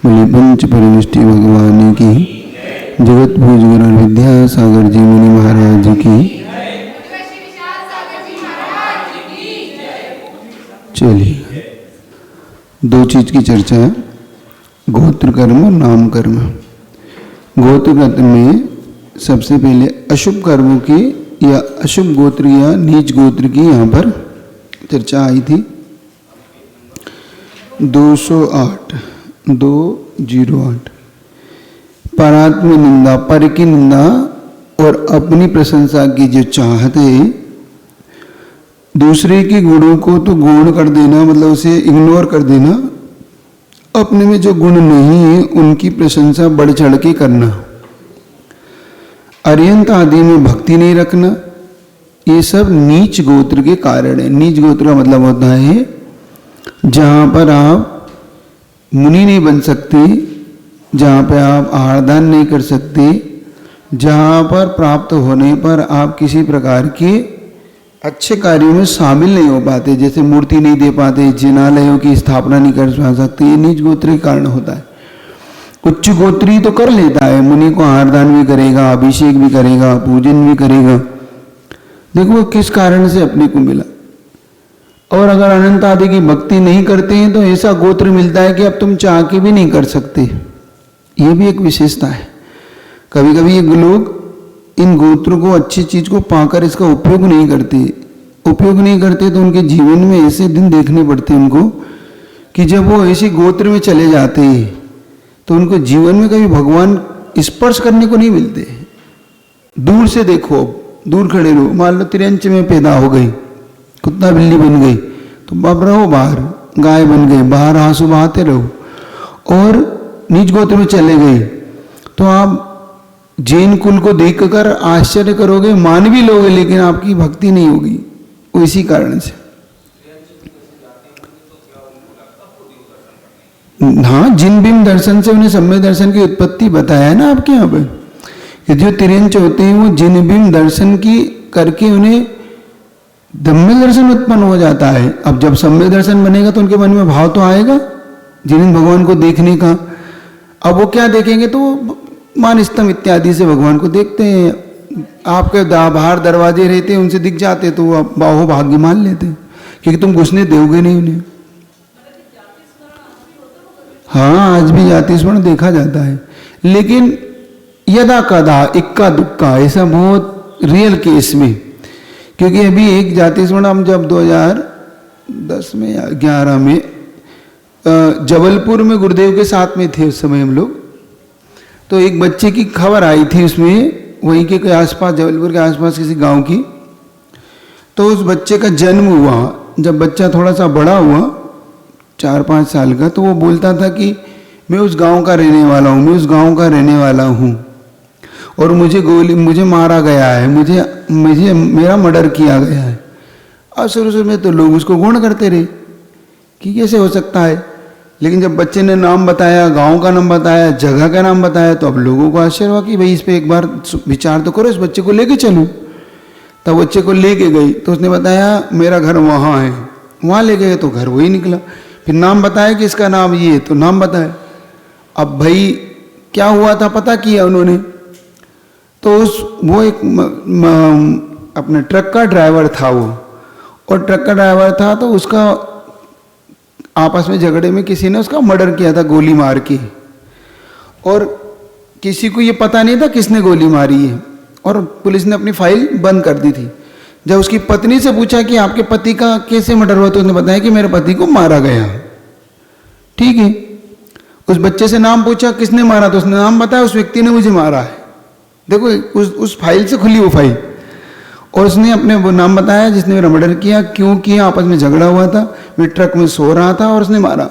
बोले पंच परमिष्टि भगवान की, जगत भूजगर विद्या सागर जी मुनि महाराज की। चलिए, दो चीज की चर्चा है, गोत्र कर्म और नाम कर्म। गोत्र कर्म में सबसे पहले अशुभ कर्मों की या अशुभ गोत्र या नीच गोत्र की यहाँ पर चर्चा आई थी। 208 परात्म निंदा, पर की निंदा और अपनी प्रशंसा की जो चाहत है, दूसरे के गुणों को तो गौण कर देना, मतलब उसे इग्नोर कर देना, अपने में जो गुण नहीं है उनकी प्रशंसा बढ़ चढ़ के करना, अरिहंत आदि में भक्ति नहीं रखना, ये सब नीच गोत्र के कारण है। नीच गोत्र का मतलब होता है जहाँ पर आप मुनि नहीं बन सकते, जहाँ पे आप आहार दान नहीं कर सकते, जहाँ पर प्राप्त होने पर आप किसी प्रकार के अच्छे कार्यों में शामिल नहीं हो पाते, जैसे मूर्ति नहीं दे पाते, जिनालयों की स्थापना नहीं कर सकते, ये नीच गोत्र के कारण होता है। उच्च गोत्री तो कर लेता है, मुनि को आहार दान भी करेगा, अभिषेक भी करेगा, पूजन भी करेगा, देखो वो किस कारण से अपने को मिला। और अगर अनंत आदि की भक्ति नहीं करते हैं तो ऐसा गोत्र मिलता है कि अब तुम चाह के भी नहीं कर सकते, ये भी एक विशेषता है। कभी कभी ये लोग इन गोत्रों को, अच्छी चीज को पाकर इसका उपयोग नहीं करते तो उनके जीवन में ऐसे दिन देखने पड़ते हैं उनको कि जब वो ऐसे गोत्र में चले जाते हैं तो उनको जीवन में कभी भगवान स्पर्श करने को नहीं मिलते। दूर से देखो, दूर खड़े रहो, मान लो त्रियंच में पैदा हो गई, कुत्ता बिल्ली बन गई तो अब रहो बाहर, गाय बन गई बाहर आंसू बहाते रहो। और नीच गोत्र में चले गए तो आप जैन कुल को देखकर आश्चर्य करोगे, मान भी लोगे, लेकिन आपकी भक्ति नहीं होगी, वो इसी कारण से। हाँ, जिन बिन दर्शन से उन्हें सम्य दर्शन की उत्पत्ति बताया है ना आपके यहाँ पे, कि जो तिर्यंच होते हैं वो जिन बिन दर्शन की करके उन्हें धम्य दर्शन उत्पन्न हो जाता है। अब जब सम्य दर्शन बनेगा तो उनके मन में भाव तो आएगा जिन भगवान को देखने का। अब वो क्या देखेंगे, तो मान स्तंभ इत्यादि से भगवान को देखते हैं, आपके बाहर दरवाजे रहते हैं उनसे दिख जाते तो वो बाहो भाग्य मान लेते हैं, क्योंकि तुम घुसने दोगे नहीं उन्हें। हाँ, आज भी जाति स्मरण देखा जाता है, लेकिन यदा कदा इक्का दुक्का ऐसा बहुत रियल केस में, क्योंकि अभी एक जाति स्मरण हम जब 2010 में या 11 में जबलपुर में गुरुदेव के साथ में थे उस समय हम लोग, तो एक बच्चे की खबर आई थी उसमें, वहीं के आसपास, जबलपुर के आसपास किसी गांव की। तो उस बच्चे का जन्म हुआ, जब बच्चा थोड़ा सा बड़ा हुआ 4-5 साल का, तो वो बोलता था कि मैं उस गांव का रहने वाला हूँ, मैं उस गांव का रहने वाला हूँ और मुझे मारा गया है, मुझे मेरा मर्डर किया गया है। और शुरू में तो लोग उसको गौण करते रहे कि कैसे हो सकता है, लेकिन जब बच्चे ने नाम बताया, गांव का नाम बताया, जगह का नाम बताया, तो अब लोगों को आश्चर्य हुआ कि भाई इस पे एक बार विचार तो करो, इस बच्चे को लेके चलो। तब बच्चे को लेके गई तो उसने बताया मेरा घर वहाँ है, वहाँ ले गए तो घर वही निकला। फिर नाम बताया कि इसका नाम ये, तो नाम बताया। अब भाई क्या हुआ था पता किया उन्होंने, तो वो एक अपने ट्रक का ड्राइवर था वो, और ट्रक का ड्राइवर था तो उसका आपस में झगड़े में किसी ने उसका मर्डर किया था गोली मार के, और किसी को ये पता नहीं था किसने गोली मारी है, और पुलिस ने अपनी फाइल बंद कर दी थी। जब उसकी पत्नी से पूछा कि आपके पति का कैसे मर्डर हुआ, तो उसने बताया कि मेरे पति को मारा गया। ठीक है, उस बच्चे से नाम पूछा किसने मारा, तो उसने नाम बताया, उस व्यक्ति ने मुझे मारा है। देखो उस फाइल से खुली वो फाइल, और उसने अपने वो नाम बताया जिसने मेरा मर्डर किया, क्यों किया, आपस में झगड़ा हुआ था, मैं ट्रक में सो रहा था और उसने मारा।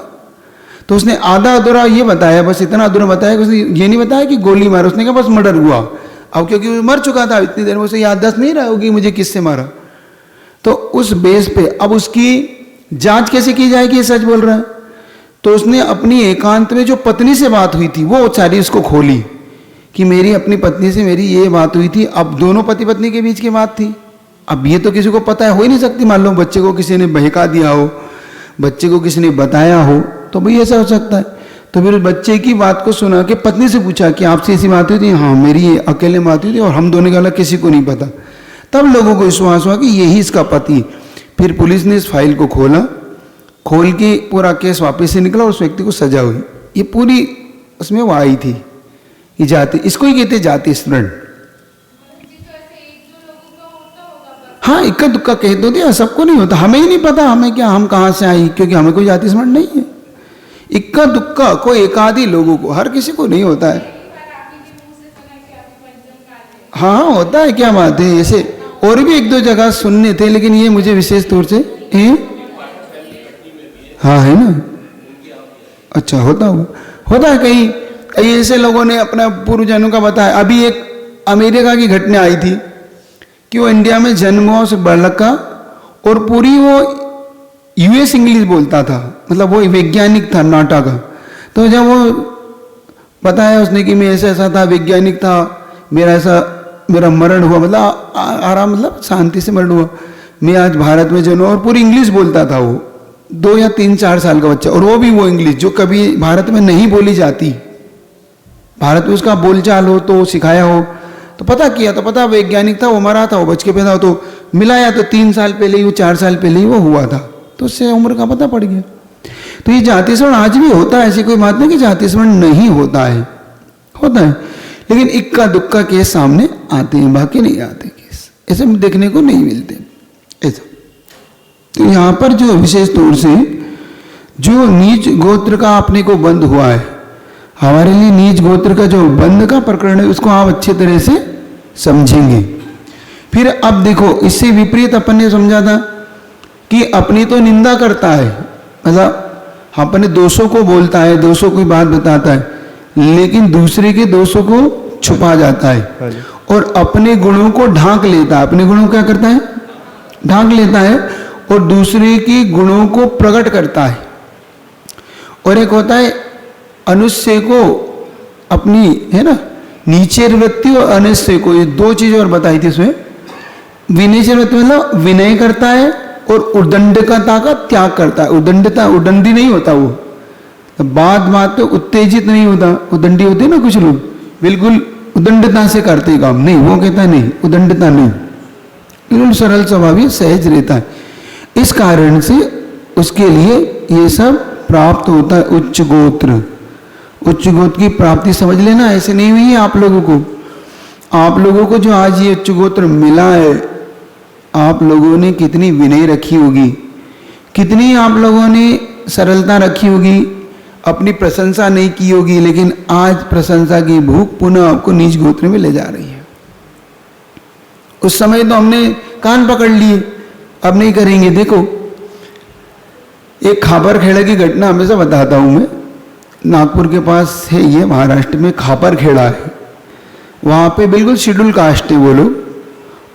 तो उसने आधा अधूरा ये बताया, बस इतना अधूरा बताया कि उसने ये नहीं बताया कि गोली मारा, उसने कहा बस मर्डर हुआ। अब क्योंकि वो मर चुका था इतनी देर में, उसे याददाश्त नहीं रहा होगी मुझे किससे मारा। तो उस बेस पे अब उसकी जांच कैसे की जाएगी, ये सच बोल रहा है। तो उसने अपनी एकांत में जो पत्नी से बात हुई थी वो सारी उसको खोली कि मेरी अपनी पत्नी से मेरी ये बात हुई थी। अब दोनों पति पत्नी के बीच की बात थी, अब ये तो किसी को पता है हो ही नहीं सकती। मान लो बच्चे को किसी ने बहका दिया हो, बच्चे को किसी ने बताया हो तो भाई ऐसा हो सकता है। तो फिर बच्चे की बात को सुना के पत्नी से पूछा कि आपसे ऐसी बात हुई थी? हाँ, मेरी अकेले बात हुई थी और हम दोनों के अलग किसी को नहीं पता। तब लोगों को विश्वास हुआ कि यही इसका पति। फिर पुलिस ने इस फाइल को खोला, खोल के पूरा केस वापस से निकला और उस व्यक्ति को सजा हुई। ये पूरी उसमें वो आई थी ये जाति, इसको ही कहते जाति स्मरण। हाँ, इक्का दुक्का कह दो दिया, सबको नहीं होता। हमें ही नहीं पता हमें क्या, हम कहाँ से आई, क्योंकि हमें कोई जाति स्मरण नहीं है। इक्का दुक्का कोई एकाधी लोगों को, हर किसी को नहीं होता है। हाँ होता है, क्या बात है। ऐसे और भी एक दो जगह सुनने थे, लेकिन ये मुझे विशेष तौर से हाँ है ना। अच्छा, होता है कहीं कहीं ऐसे लोगों ने अपना पूर्वजनों का बताया। अभी एक अमेरिका की घटना आई थी कि वो इंडिया में जन्म हुआ उस बालक का, और पूरी वो यूएस इंग्लिश बोलता था, मतलब वो वैज्ञानिक था नाटा का। तो जब वो बताया उसने कि मैं ऐसा था, वैज्ञानिक था, मेरा मरण हुआ, मतलब आराम, मतलब शांति से मरण हुआ, मैं आज भारत में जन्मा, और पूरी इंग्लिश बोलता था वो, 2 या 3-4 साल का बच्चा, और वो भी वो इंग्लिश जो कभी भारत में नहीं बोली जाती। भारत में उसका बोलचाल हो तो सिखाया हो तो पता किया, तो पता वैज्ञानिक था, वो मरा था, वो बच के पैदा हो, तो मिलाया तो 3 साल पहले ही वो, 4 साल पहले ही वो हुआ था, तो उससे उम्र का पता पड़ गया। तो ये जाति स्मरण आज भी होता है, ऐसी कोई बात नहीं कि जाति स्मरण नहीं होता है, होता है, लेकिन इक्का दुक्का केस सामने आते हैं, बाकी नहीं आते केस, ऐसे देखने को नहीं मिलते ऐसा। तो यहाँ पर जो विशेष तौर से जो नीच गोत्र का अपने को बंध हुआ है, हमारे लिए नीच गोत्र का जो बंध का प्रकरण है, उसको आप अच्छे तरह से समझेंगे। फिर अब देखो, इससे विपरीत अपन ने समझा था कि अपनी तो निंदा करता है, मतलब अपने दोषों को बोलता है, दोषों की बात बताता है, लेकिन दूसरे के दोषों को छुपा जाता है, और अपने गुणों को ढांक लेता है। अपने गुणों क्या करता है? ढांक लेता है, और दूसरे के गुणों को प्रकट करता है। और एक होता है अनुष्य को अपनी, है ना, नीचेर वृत्ति, और अनुष्य को, ये 2 चीज और बताई थी इसमें। विनयचर वृत्ति मतलब विनय करता है, और उद्दंडता का त्याग करता है। उद्दंडी नहीं होता वो, बात पे उत्तेजित नहीं होता। उद्दंडी होते ना कुछ लोग, बिल्कुल उद्दंडता से करते काम, नहीं, वो कहता नहीं, उद्दंडता नहीं, बिल्कुल सरल स्वभावी सहज रहता है। इस कारण से उसके लिए ये सब प्राप्त होता है। उच्च गोत्र की प्राप्ति समझ लेना, ऐसे नहीं हुई है आप लोगों को जो आज ये उच्च गोत्र मिला है, आप लोगों ने कितनी विनय रखी होगी, कितनी आप लोगों ने सरलता रखी होगी, अपनी प्रशंसा नहीं की होगी, लेकिन आज प्रशंसा की भूख पुनः आपको नीच गोत्र में ले जा रही है। उस समय तो हमने कान पकड़ लिए, अब नहीं करेंगे। देखो, एक खापरखेड़ा की घटना हमेशा बताता हूं मैं। नागपुर के पास है ये, महाराष्ट्र में खापरखेड़ा है, वहां पे बिल्कुल शेड्यूल कास्ट है वो लोग,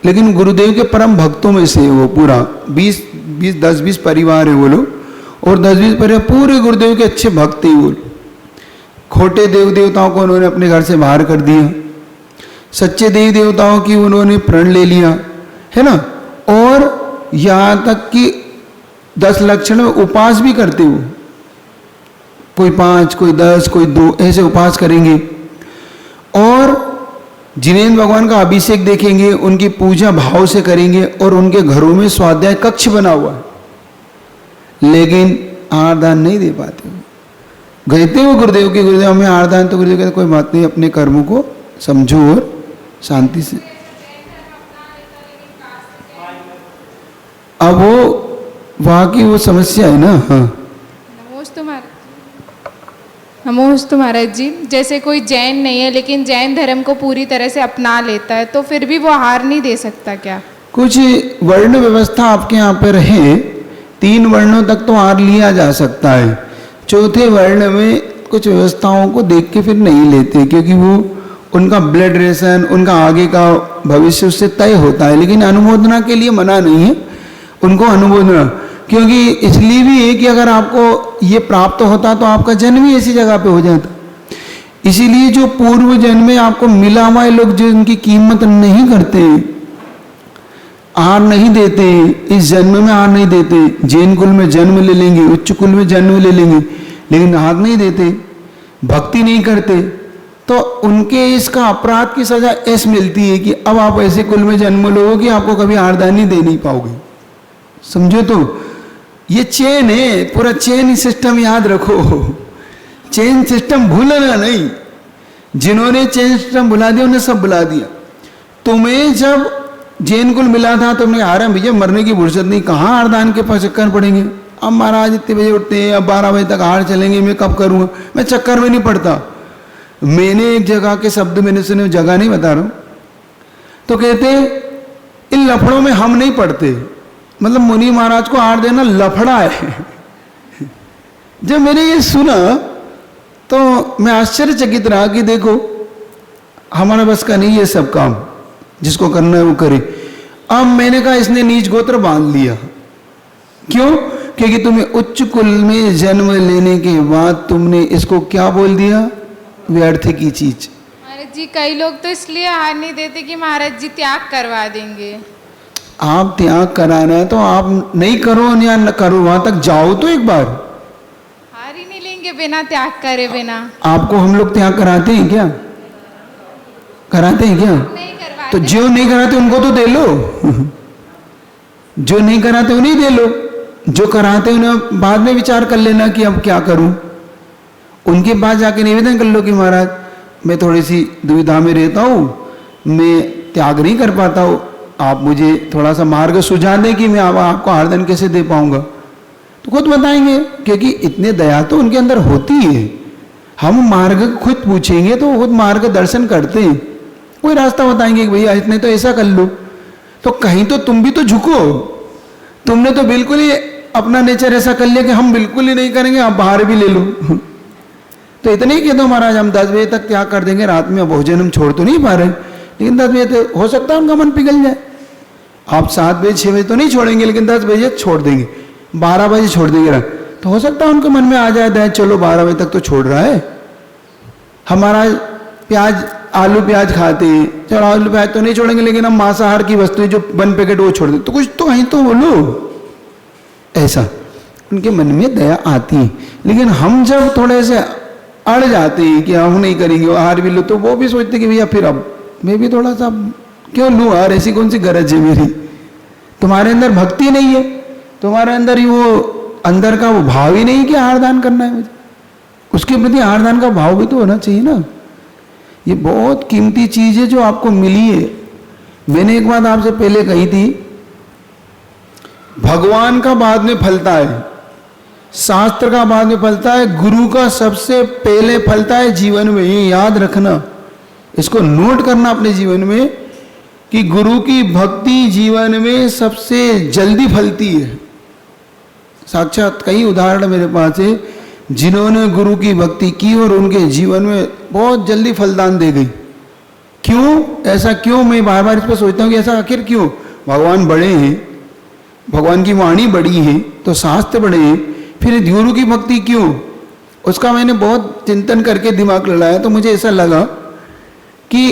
लेकिन गुरुदेव के परम भक्तों में से वो पूरा 10-20 परिवार है वो लोग, और 10-20 परिवार पूरे गुरुदेव के अच्छे भक्त हैं वो। खोटे देव देवताओं को उन्होंने अपने घर से बाहर कर दिया, सच्चे देवी देवताओं की उन्होंने प्रण ले लिया, है ना, और यहां तक कि 10 लक्षण में उपास भी करते हो, कोई 5, कोई 10, कोई 2, ऐसे उपास करेंगे। और जिनेन्द्र भगवान का अभिषेक देखेंगे, उनकी पूजा भाव से करेंगे, और उनके घरों में स्वाध्याय कक्ष बना हुआ है, लेकिन आरदान नहीं दे पाते। कहते हो गुरुदेव के, गुरुदेव हमें आरदान, तो गुरुदेव कहते कोई बात नहीं, अपने कर्मों को समझो और शांति से। अब वो वहां की वो समस्या है ना। हाँ, नमोस्तु महाराज जी। जैसे कोई जैन नहीं है लेकिन जैन धर्म को पूरी तरह से अपना लेता है, तो फिर भी वो हार नहीं दे सकता क्या? कुछ वर्ण व्यवस्था आपके यहाँ पर है, 3 वर्णों तक तो हार लिया जा सकता है, 4थे वर्ण में कुछ व्यवस्थाओं को देख के फिर नहीं लेते, क्योंकि वो उनका ब्लड रिलेशन, उनका आगे का भविष्य उससे तय होता है। लेकिन अनुमोदना के लिए मना नहीं है उनको, अनुमोदना, क्योंकि इसलिए भी है कि अगर आपको ये प्राप्त होता तो आपका जन्म ही ऐसी जगह पे हो जाता। इसीलिए जो पूर्व जन्म में आपको मिला हुआ है, लोग जो इनकी कीमत नहीं करते, आहार नहीं देते, इस जन्म में आहार नहीं देते, जैन कुल में जन्म ले लेंगे, उच्च कुल में जन्म ले लेंगे, लेकिन आहार नहीं देते, भक्ति नहीं करते, तो उनके इसका अपराध की सजा ऐसे मिलती है कि अब आप ऐसे कुल में जन्म लोगे कि आपको कभी आहारदान नहीं दे नहीं पाओगे। समझो, तो ये चेन है, पूरा चेन सिस्टम याद रखो, चेन सिस्टम भूलना नहीं। जिन्होंने चेन सिस्टम भुला दिया उन्हें सब भुला दिया। तुम्हें जब जैन कुल मिला था तुमने आराम भैया मरने की फुर्सत नहीं, कहाँ आहारदान के पास चक्कर पड़ेंगे, अब महाराज इतने बजे उठते हैं, अब 12 बजे तक आहार चलेंगे, मैं कब करूँगा, मैं चक्कर में नहीं पड़ता। मैंने एक जगह के शब्द मैंने सुने, जगह नहीं बता रहा हूँ, तो कहते इन लफड़ों में हम नहीं पड़ते, मतलब मुनि महाराज को आहार देना लफड़ा है। जब मैंने ये सुना तो मैं आश्चर्यचकित रहा कि देखो हमारा बस का नहीं ये सब काम, जिसको करना है वो करे। अब मैंने कहा इसने नीच गोत्र बांध लिया। क्यों? क्योंकि तुम्हें उच्च कुल में जन्म लेने के बाद तुमने इसको क्या बोल दिया, व्यर्थ की चीज। महाराज जी कई लोग तो इसलिए आहार नहीं देते कि महाराज जी त्याग करवा देंगे। आप त्याग कराना है तो आप नहीं करो या न करो, वहां तक जाओ तो एक बार। हार ही नहीं लेंगे बिना त्याग करे बिना। आपको हम लोग त्याग कराते हैं क्या? कराते हैं क्या? नहीं करवाते। तो जो नहीं कराते उनको तो दे लो। जो नहीं कराते उन्हें दे लो, जो कराते उन्हें बाद में विचार कर लेना कि अब क्या करूं। उनके पास जाके निवेदन कर लो कि महाराज मैं थोड़ी सी दुविधा में रहता हूं, मैं त्याग नहीं कर पाता हूं, आप मुझे थोड़ा सा मार्ग सुझा दें कि मैं आपको आहारदान कैसे दे पाऊंगा। तो खुद बताएंगे, क्योंकि इतने दया तो उनके अंदर होती है। हम मार्ग खुद पूछेंगे तो खुद मार्ग दर्शन करते हैं, कोई रास्ता बताएंगे कि भैया इतने तो ऐसा कर लो। तो कहीं तो तुम भी तो झुको। तुमने तो बिल्कुल ही अपना नेचर ऐसा कर लिया कि हम बिल्कुल ही नहीं करेंगे, आप बाहर भी ले लो। तो इतने ही कह दो महाराज हम 10 बजे तक त्याग कर देंगे, रात में भोजन हम छोड़ तो नहीं पा रहे, लेकिन 10 बजे तो हो सकता है उनका मन पिघल जाए। आप 7 बजे 6 बजे तो नहीं छोड़ेंगे, लेकिन 10 बजे छोड़ देंगे, 12 बजे छोड़ देंगे, तो हो सकता है उनके मन में आ जाए चलो 12 बजे तक तो छोड़ रहा है। हमारा प्याज आलू प्याज खाते हैं, चलो आलू प्याज तो नहीं छोड़ेंगे, लेकिन हम मांसाहार की वस्तुएं जो 1 पैकेट वो छोड़ दें, तो कुछ तो कहीं तो बोलो। ऐसा उनके मन में दया आती है। लेकिन हम जब थोड़े से अड़ जाते हैं कि हम नहीं करेंगे, आहार भी लो, तो वो भी सोचते कि भैया फिर अब मैं भी थोड़ा सा क्यों लूँ आहार, ऐसी कौन सी गरज है मेरी। तुम्हारे अंदर भक्ति नहीं है, तुम्हारे अंदर ही वो अंदर का वो भाव ही नहीं कि आहार दान करना है मुझे, उसके प्रति आहार दान का भाव भी तो होना चाहिए ना। ये बहुत कीमती चीज है जो आपको मिली है। मैंने एक बात आपसे पहले कही थी, भगवान का बाद में फलता है, शास्त्र का बाद में फलता है, गुरु का सबसे पहले फलता है जीवन में। ये याद रखना, इसको नोट करना अपने जीवन में कि गुरु की भक्ति जीवन में सबसे जल्दी फलती है। साक्षात कई उदाहरण मेरे पास है जिन्होंने गुरु की भक्ति की और उनके जीवन में बहुत जल्दी फलदान दे गई। क्यों ऐसा, क्यों? मैं बार बार इस पर सोचता हूँ कि ऐसा आखिर क्यों? भगवान बड़े हैं, भगवान की वाणी बड़ी है, तो शास्त्र बड़े हैं, फिर गुरु की भक्ति क्यों? उसका मैंने बहुत चिंतन करके दिमाग लड़ाया, तो मुझे ऐसा लगा कि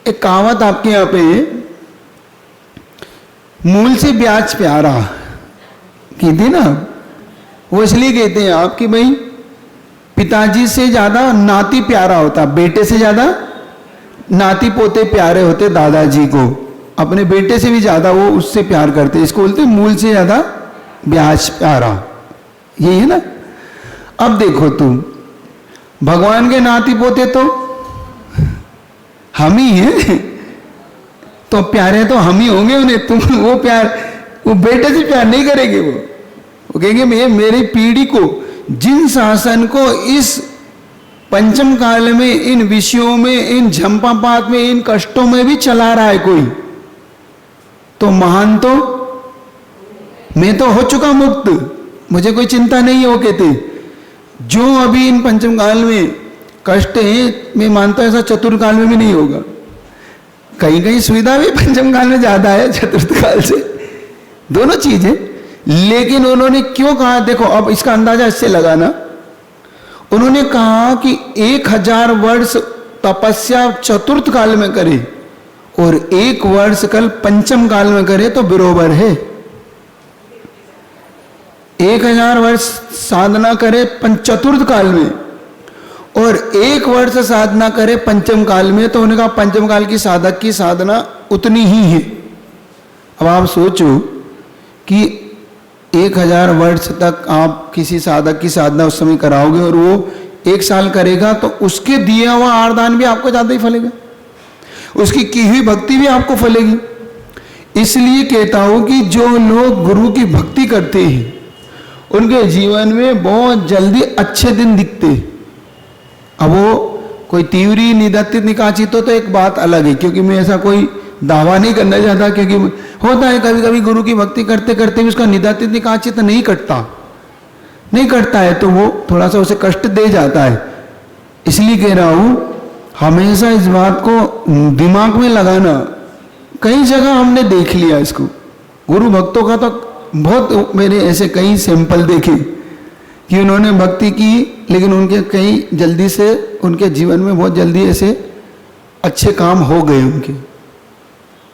एक कहावत आपके यहाँ पे, मूल से ब्याज प्यारा कहते ना, वो इसलिए कहते हैं आप कि भाई पिताजी से ज्यादा नाती प्यारा होता, बेटे से ज्यादा नाती पोते प्यारे होते दादाजी को, अपने बेटे से भी ज्यादा वो उससे प्यार करते, इसको बोलते मूल से ज्यादा ब्याज प्यारा। यही है ना। अब देखो तुम, भगवान के नाती पोते तो हम ही हैं, तो प्यारे तो हम ही होंगे उन्हें। तुम वो प्यार, वो बेटे से प्यार नहीं करेंगे, वो कहेंगे मैं मेरी पीढ़ी को, जिन शासन को इस पंचम काल में, इन विषयों में, इन झंपापात में, इन कष्टों में भी चला रहा है कोई, तो महान तो मैं तो हो चुका मुक्त, मुझे कोई चिंता नहीं है। वो कहते जो अभी इन पंचम काल में कष्ट है, मैं मानता हूं ऐसा चतुर्थ काल में भी नहीं होगा। कहीं कहीं सुविधा भी पंचम काल में ज्यादा है चतुर्थ काल से, दोनों चीज है। लेकिन उन्होंने क्यों कहा, देखो अब इसका अंदाजा इससे लगाना, उन्होंने कहा कि 1000 वर्ष तपस्या चतुर्थ काल में करे और 1 वर्ष कल पंचम काल में करे तो बरोबर है। 1000 वर्ष साधना करे चतुर्थ काल में और 1 वर्ष साधना करे पंचम काल में, तो उन्होंने कहा पंचम काल की साधक की साधना उतनी ही है। अब आप सोचो कि 1000 वर्ष तक आप किसी साधक की साधना उस समय कराओगे और वो 1 साल करेगा तो उसके दिया हुआ आरदान भी आपको ज्यादा ही फलेगा, उसकी की हुई भक्ति भी आपको फलेगी। इसलिए कहता हूं कि जो लोग गुरु की भक्ति करते हैं उनके जीवन में बहुत जल्दी अच्छे दिन दिखते हैं। अब वो कोई तीव्री निदत्तित निकाचित तो एक बात अलग है, क्योंकि मैं ऐसा कोई दावा नहीं करना चाहता, क्योंकि होता है कभी कभी गुरु की भक्ति करते करते भी उसका निदत्तित निकाचित नहीं कटता है तो वो थोड़ा सा उसे कष्ट दे जाता है। इसलिए कह रहा हूं हमेशा इस बात को दिमाग में लगाना। कई जगह हमने देख लिया इसको, गुरु भक्तों का तो बहुत मेरे ऐसे कई सैंपल देखे कि उन्होंने भक्ति की लेकिन उनके कई जल्दी से उनके जीवन में बहुत जल्दी ऐसे अच्छे काम हो गए उनके।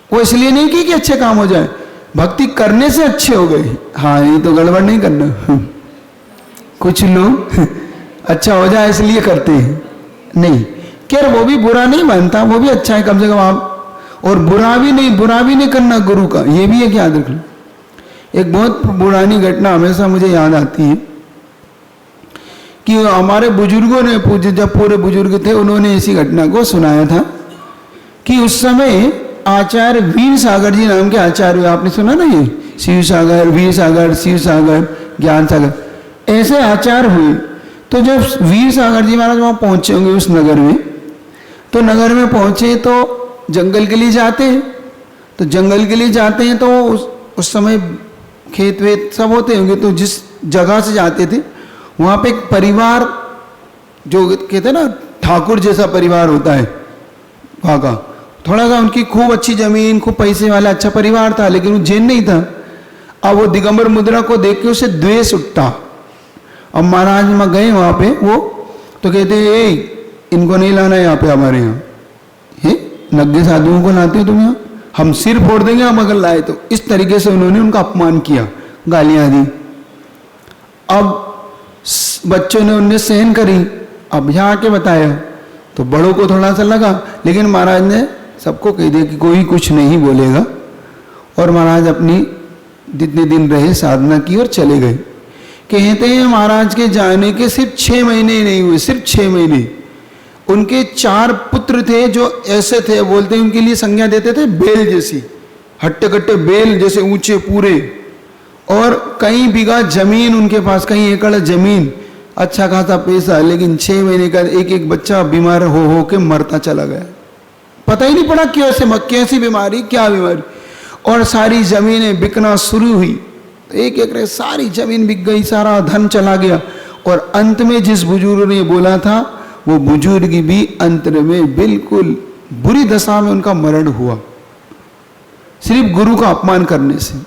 वो इसलिए नहीं कि अच्छे काम हो जाए, भक्ति करने से अच्छे हो गए। हाँ, ये तो गड़बड़ नहीं करना। कुछ लोग अच्छा हो जाए इसलिए करते हैं, नहीं क्या वो भी बुरा नहीं मानता, वो भी अच्छा है कम से कम आप। और बुरा भी नहीं करना गुरु का, ये भी एक याद रखना। एक बहुत पुरानी घटना हमेशा मुझे याद आती है कि हमारे बुजुर्गों ने जब पूरे बुजुर्ग थे उन्होंने इसी घटना को सुनाया था कि उस समय आचार्य वीर सागर जी नाम के आचार्य, आपने सुना ना, ये शिव सागर, वीर सागर, शिव सागर, ज्ञान सागर, ऐसे आचार्य हुए। तो जब वीर सागर जी महाराज वहां पहुंचे होंगे उस नगर में, तो नगर में पहुंचे तो जंगल के लिए जाते हैं, तो जंगल के लिए जाते हैं तो उस समय खेत वेत सब होते होंगे, तो जिस जगह से जाते थे वहां पे एक परिवार, जो कहते हैं ना ठाकुर जैसा परिवार होता है वहां का, थोड़ा सा उनकी खूब अच्छी जमीन, खूब पैसे वाला अच्छा परिवार था, लेकिन वो जैन नहीं था। अब वो दिगंबर मुद्रा को देख के उसे द्वेष उठता। अब महाराज में गए वहां पे वो, तो कहते हैं इनको नहीं लाना है यहाँ पे हमारे यहाँ, ये नग्गे साधुओं को लाते हो तुम यहाँ, हम सिर फोड़ देंगे हम अगर लाए तो। इस तरीके से उन्होंने उनका अपमान किया, गालियां दी। अब बच्चों ने उन्हें सहन करी। अब यहाँ आके बताया तो बड़ों को थोड़ा सा लगा, लेकिन महाराज ने सबको कह दिया कि कोई कुछ नहीं बोलेगा। और महाराज अपनी जितने दिन रहे साधना की और चले गए। कहते हैं महाराज के जाने के सिर्फ 6 महीने नहीं हुए, सिर्फ 6 महीने। उनके 4 पुत्र थे जो ऐसे थे, बोलते हैं उनके लिए संज्ञा देते थे बेल जैसी, हट्टे कट्टे बेल जैसे ऊंचे पूरे, और कई बीघा जमीन उनके पास, कई एकड़ जमीन, अच्छा खासा पैसा, लेकिन 6 महीने का एक एक बच्चा बीमार हो के मरता चला गया। पता ही नहीं पड़ा कैसी बीमारी, क्या बीमारी, और सारी जमीनें बिकना शुरू हुई। एक एक सारी जमीन बिक गई, सारा धन चला गया। और अंत में जिस बुजुर्ग ने बोला था वो बुजुर्ग भी अंत में बिल्कुल बुरी दशा में उनका मरण हुआ, सिर्फ गुरु का अपमान करने से।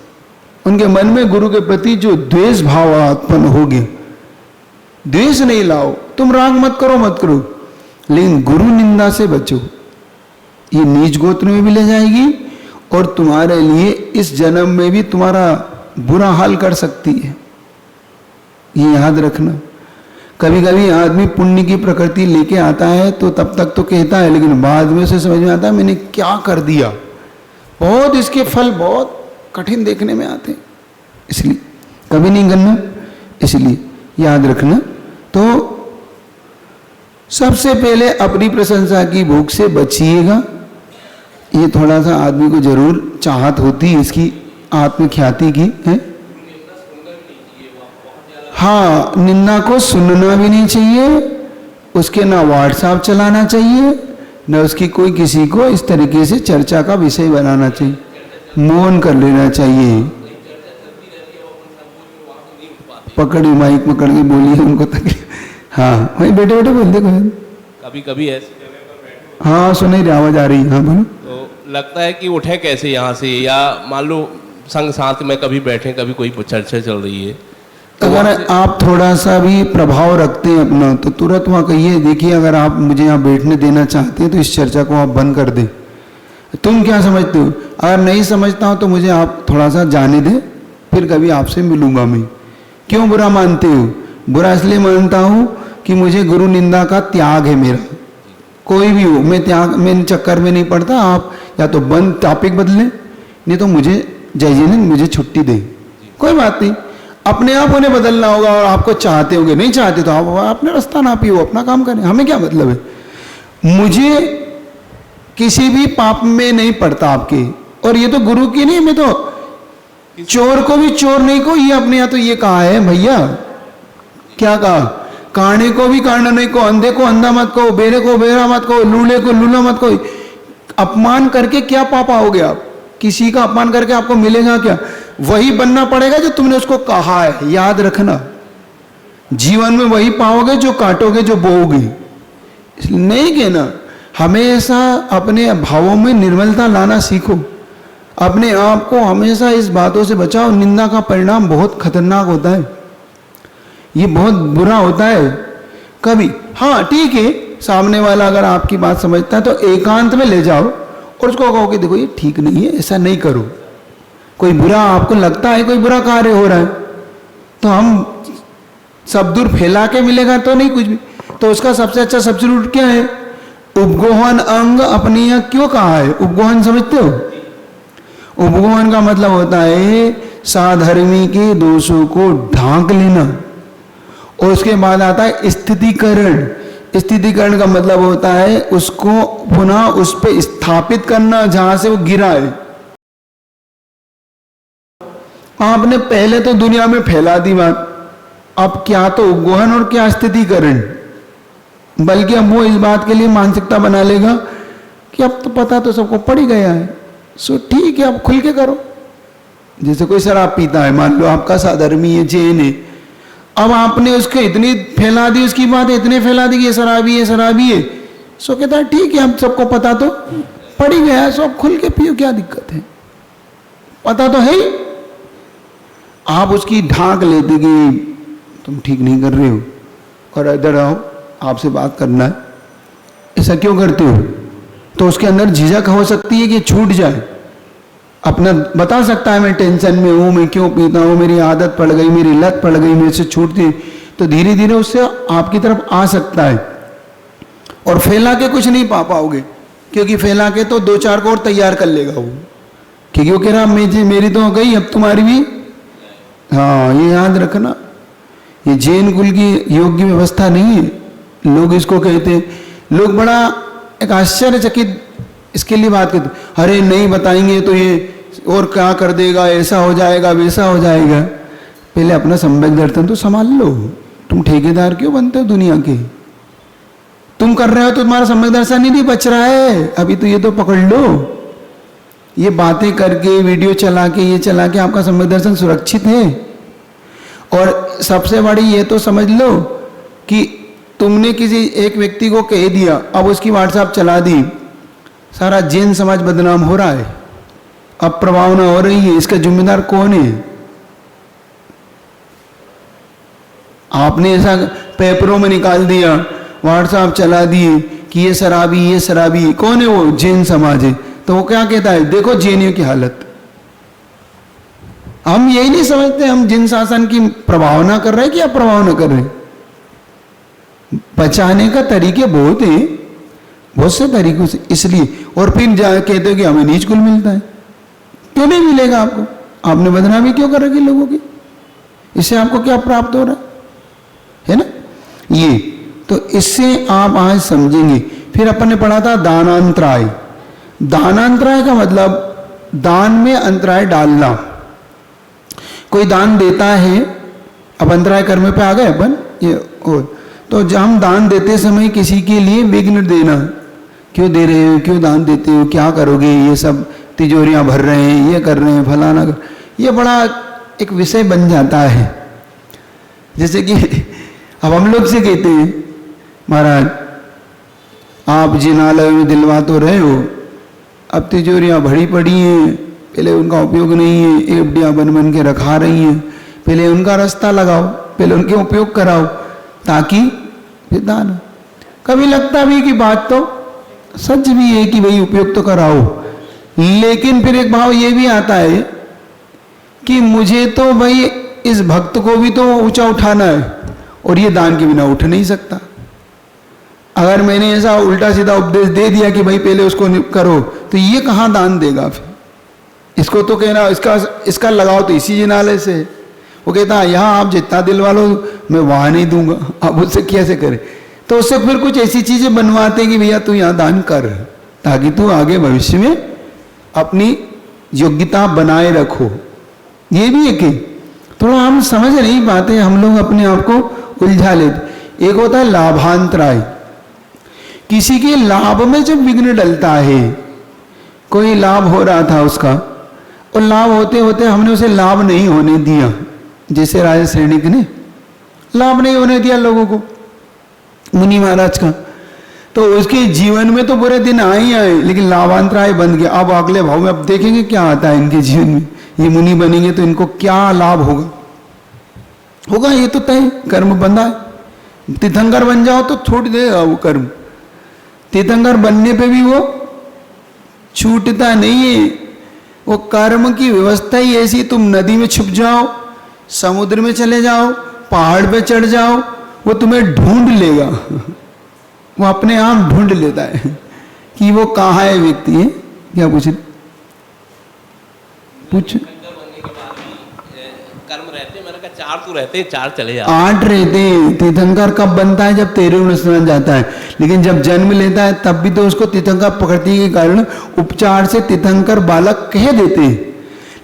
उनके मन में गुरु के प्रति जो द्वेष भाव उत्पन्न हो गया। द्वेष नहीं लाओ, तुम राग मत करो, लेकिन गुरु निंदा से बचो। ये नीच गोत्र में भी ले जाएगी और तुम्हारे लिए इस जन्म में भी तुम्हारा बुरा हाल कर सकती है। ये याद रखना। कभी कभी आदमी पुण्य की प्रकृति लेके आता है तो तब तक तो कहता है, लेकिन बाद में से समझ में आता है मैंने क्या कर दिया। बहुत इसके फल बहुत कठिन देखने में आते हैं, इसलिए कभी नहीं करना, इसलिए याद रखना। तो सबसे पहले अपनी प्रशंसा की भूख से बचिएगा। ये थोड़ा सा आदमी को जरूर चाहत होती है इसकी, आत्मख्याति की है। हाँ, निंदा को सुनना भी नहीं चाहिए, उसके ना व्हाट्सएप चलाना चाहिए, न उसकी कोई किसी को इस तरीके से चर्चा का विषय बनाना चाहिए, मौन कर लेना चाहिए। पकड़ी माइक पकड़ के बोलिए उनको तकलीफ। हाँ भाई, बैठे बैठे बोल दे। कभी कभी ऐसे हाँ सुनाई रही, आवाज आ रही है। हाँ बोलो। तो लगता है कि उठे कैसे यहाँ से, या मान लो संग साथ में कभी बैठे, कभी कोई चर्चा चल रही है, तो अगर आप थोड़ा सा भी प्रभाव रखते हैं अपना तो तुरंत वहाँ कहिए, देखिए अगर आप मुझे यहाँ बैठने देना चाहते हैं तो इस चर्चा को आप बंद कर दें। तुम क्या समझते हो? अगर नहीं समझता हो तो मुझे आप थोड़ा सा जाने दें, फिर कभी आपसे मिलूंगा मैं। क्यों बुरा मानते हो? बुरा इसलिए मानता हूं कि मुझे गुरु निंदा का त्याग है मेरा। कोई भी हो, मैं चक्कर में नहीं पड़ता। आप या तो बंद टॉपिक बदलें, नहीं तो मुझे जय जी ने मुझे छुट्टी दें, कोई बात नहीं। अपने आप उन्हें बदलना होगा, और आपको चाहते होंगे, नहीं चाहते तो आप अपने रास्ता ना पियो, अपना काम करें, हमें क्या मतलब है। मुझे किसी भी पाप में नहीं पड़ता आपके, और ये तो गुरु की नहीं, मैं तो चोर को भी चोर नहीं को, ये अपने यहाँ तो ये कहा है भैया, क्या कहा? काणे को भी कांडा नहीं को, अंधे को अंधा मत को, बेरे को बेरा मत को, लूले को लूला मत को। अपमान करके क्या पापा हो गया? किसी का अपमान करके आपको मिलेगा क्या? वही बनना पड़ेगा जो तुमने उसको कहा है, याद रखना। जीवन में वही पाओगे जो काटोगे, जो बोओगे। नहीं कहना, हमेशा अपने भावों में निर्मलता लाना सीखो। अपने आप को हमेशा इस बातों से बचाओ। निंदा का परिणाम बहुत खतरनाक होता है, ये बहुत बुरा होता है। कभी हाँ ठीक है, सामने वाला अगर आपकी बात समझता है तो एकांत में ले जाओ और उसको कहो कि देखो ये ठीक नहीं है, ऐसा नहीं करो। कोई बुरा आपको लगता है, कोई बुरा कार्य हो रहा है, तो हम सब दूर फैला के मिलेगा तो नहीं कुछ भी। तो उसका सबसे अच्छा सब्स्टिट्यूट क्या है? उपगोहन अंग अपने यहाँ क्यों कहा है? उपगोहन समझते हो? उपगोहन का मतलब होता है साधर्मी के दोषों को ढांक लेना, और उसके बाद आता है स्थितिकरण। स्थितिकरण का मतलब होता है उसको पुनः उस पर स्थापित करना जहां से वो गिरा है। आपने पहले तो दुनिया में फैला दी बात, अब क्या तो उपगोहन और क्या स्थितिकरण। बल्कि अब वो इस बात के लिए मानसिकता बना लेगा कि अब तो पता तो सबको पड़ ही गया है, सो ठीक है अब खुल के करो। जैसे कोई शराब पीता है, मान लो आपका साधर्मी है, जैन है, अब आपने उसको इतनी फैला दी, उसकी बात इतने फैला दी कि ये शराबी है, शराबी है, सो कहता है ठीक है अब सबको पता तो पड़ ही गया है, सो अब खुल के पियो, क्या दिक्कत है, पता तो है ही। आप उसकी ढांक लेते कि तुम ठीक नहीं कर रहे हो और इधर आओ आपसे बात करना है, ऐसा क्यों करते हो? तो उसके अंदर झिझक हो सकती है कि छूट जाए, अपना बता सकता है मैं टेंशन में हूं, मैं क्यों पीता हूं, मेरी आदत पड़ गई, मेरी लत पड़ गई, मेरे से छूटती, तो धीरे धीरे उससे आपकी तरफ आ सकता है। और फैला के कुछ नहीं पा पाओगे, क्योंकि फैला के तो दो चार को और तैयार कर लेगा वो, क्योंकि वो कह रहा मेरी तो हो गई, अब तुम्हारी भी। हाँ ये याद रखना, ये जैन कुल की योग्य व्यवस्था नहीं है। लोग इसको कहते, लोग बड़ा एक आश्चर्यचकित इसके लिए बात करते, अरे नहीं बताएंगे तो ये और क्या कर देगा, ऐसा हो जाएगा, वैसा हो जाएगा। पहले अपना सम्यक दर्शन तो संभाल लो। तुम ठेकेदार क्यों बनते हो दुनिया के? तुम कर रहे हो तो तुम्हारा सम्यक दर्शन ही नहीं बच रहा है, अभी तो ये तो पकड़ लो। ये बातें करके, वीडियो चला के, ये चला के आपका सम्यक दर्शन सुरक्षित है। और सबसे बड़ी ये तो समझ लो कि तुमने किसी एक व्यक्ति को कह दिया, अब उसकी व्हाट्सएप चला दी, सारा जैन समाज बदनाम हो रहा है, अब प्रभावना हो रही है, इसका जिम्मेदार कौन है? आपने ऐसा पेपरों में निकाल दिया, व्हाट्सएप चला दिए कि ये शराबी, ये शराबी, कौन है वो? जैन समाज है। तो वो क्या कहता है, देखो जैनियों की हालत। हम यही नहीं समझते हम जिन शासन की प्रभावना कर रहे हैं कि या प्रभावना कर रहे हैं। बचाने का तरीके बहुत है, बहुत से तरीकों से, इसलिए। और फिर जा कहते हो कि हमें नीच कुल मिलता है, क्यों नहीं मिलेगा आपको? आपने बदनामी क्यों कर रखी लोगों की? इससे आपको क्या प्राप्त हो रहा है ना? ये तो इससे आप आज समझेंगे। फिर अपन ने पढ़ा था दानांतराय। दानांतराय का मतलब दान में अंतराय डालना। कोई दान देता है, अब अंतराय कर्म पे आ गए अपन, ये तो जब हम दान देते समय किसी के लिए विघ्न देना, क्यों दे रहे हो, क्यों दान देते हो, क्या करोगे, ये सब तिजोरियां भर रहे हैं, ये कर रहे हैं, फलाना कर, ये बड़ा एक विषय बन जाता है। जैसे कि अब हम लोग से कहते हैं, महाराज आप जिनालय में दिलवा तो रहे हो, अब तिजोरियां भरी पड़ी हैं, पहले उनका उपयोग नहीं है, एफडियां बन बन के रखा रही हैं, पहले उनका रास्ता लगाओ, पहले उनके उपयोग कराओ, ताकि फिर दान। कभी लगता भी कि बात तो सच भी है कि भाई उपयोग तो कराओ, लेकिन फिर एक भाव ये भी आता है कि मुझे तो भाई इस भक्त को भी तो ऊंचा उठाना है, और ये दान के बिना उठ नहीं सकता। अगर मैंने ऐसा उल्टा सीधा उपदेश दे दिया कि भाई पहले उसको करो, तो ये कहाँ दान देगा फिर? इसको तो कहना इसका लगाव तो इसी जिनाले से है। वो कहता है यहाँ आप जितना दिलवा लो मैं वहां नहीं दूंगा, आप उससे कैसे करे? तो उससे फिर कुछ ऐसी चीजें बनवाते हैं कि भैया तू यहाँ दान कर, ताकि तू आगे भविष्य में अपनी योग्यता बनाए रखो। ये भी एक है, थोड़ा हम समझ नहीं पाते, हम लोग अपने आप को उलझा लेते। एक होता है लाभांतराय, किसी के लाभ में जब विघ्न डलता है, कोई लाभ हो रहा था उसका, और लाभ होते होते हमने उसे लाभ नहीं होने दिया, जैसे राजा सैनिक ने लाभ नहीं होने दिया लोगों को मुनि महाराज का, तो उसके जीवन में तो बुरे दिन आए ही आए, लेकिन लाभांतराय बन गया। अब अगले भाव में अब देखेंगे क्या आता है इनके जीवन में, ये मुनि बनेंगे तो इनको क्या लाभ होगा, ये तो तय कर्म बंधा है। तीर्थंकर बन जाओ तो छूट देगा वो कर्म, तीर्थंकर बनने पे भी वो छूटता नहीं है। वो कर्म की व्यवस्था ही ऐसी, तुम नदी में छुप जाओ, समुद्र में चले जाओ, पहाड़ पे चढ़ जाओ, वो तुम्हें ढूंढ लेगा। वो अपने आप ढूंढ लेता है कि वो कहाँ है व्यक्ति है। क्या पूछ कर्म रहते, मैंने कहा 4 तो रहते, 4 चले जाते, 8 रहते हैं। तीर्थंकर कब बनता है? जब 13 अनुष्ठान जाता है, लेकिन जब जन्म लेता है तब भी तो उसको तीर्थंकर पकड़ती के कारण उपचार से तीर्थंकर बालक कह देते हैं,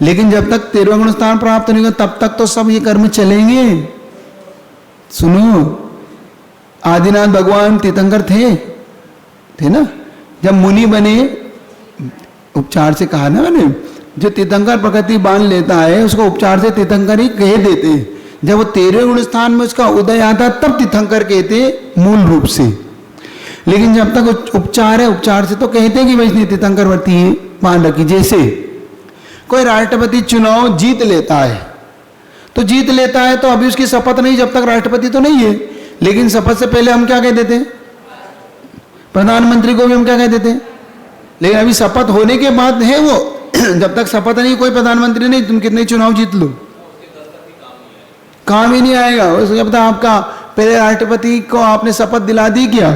लेकिन जब तक 13 अनुष्ठान प्राप्त नहीं होगा तब तक तो सब ये कर्म चलेंगे। सुनो, आदिनाथ भगवान तीर्थंकर थे ना, जब मुनि बने, उपचार से कहा ना मैंने, जो तीर्थंकर प्रकृति बांध लेता है उसको उपचार से तीर्थंकर ही कह देते हैं। जब वो 13 गुण स्थान में उसका उदय आता तब तीर्थंकर कहते मूल रूप से, लेकिन जब तक उपचार है, उपचार से तो कहते हैं कि वैष्णव तीर्थंकर वर्ती बांध रखी। जैसे कोई राष्ट्रपति चुनाव जीत लेता है, तो जीत लेता है तो अभी उसकी शपथ नहीं, जब तक राष्ट्रपति तो नहीं है, लेकिन शपथ से पहले हम क्या कह देते हैं? प्रधानमंत्री को भी हम क्या कह देते हैं? लेकिन अभी शपथ होने के बाद है वो, जब तक शपथ नहीं कोई प्रधानमंत्री नहीं, तुम कितने चुनाव जीत लो काम ही नहीं आएगा। जब तक आपका पहले राष्ट्रपति को आपने शपथ दिला दी क्या?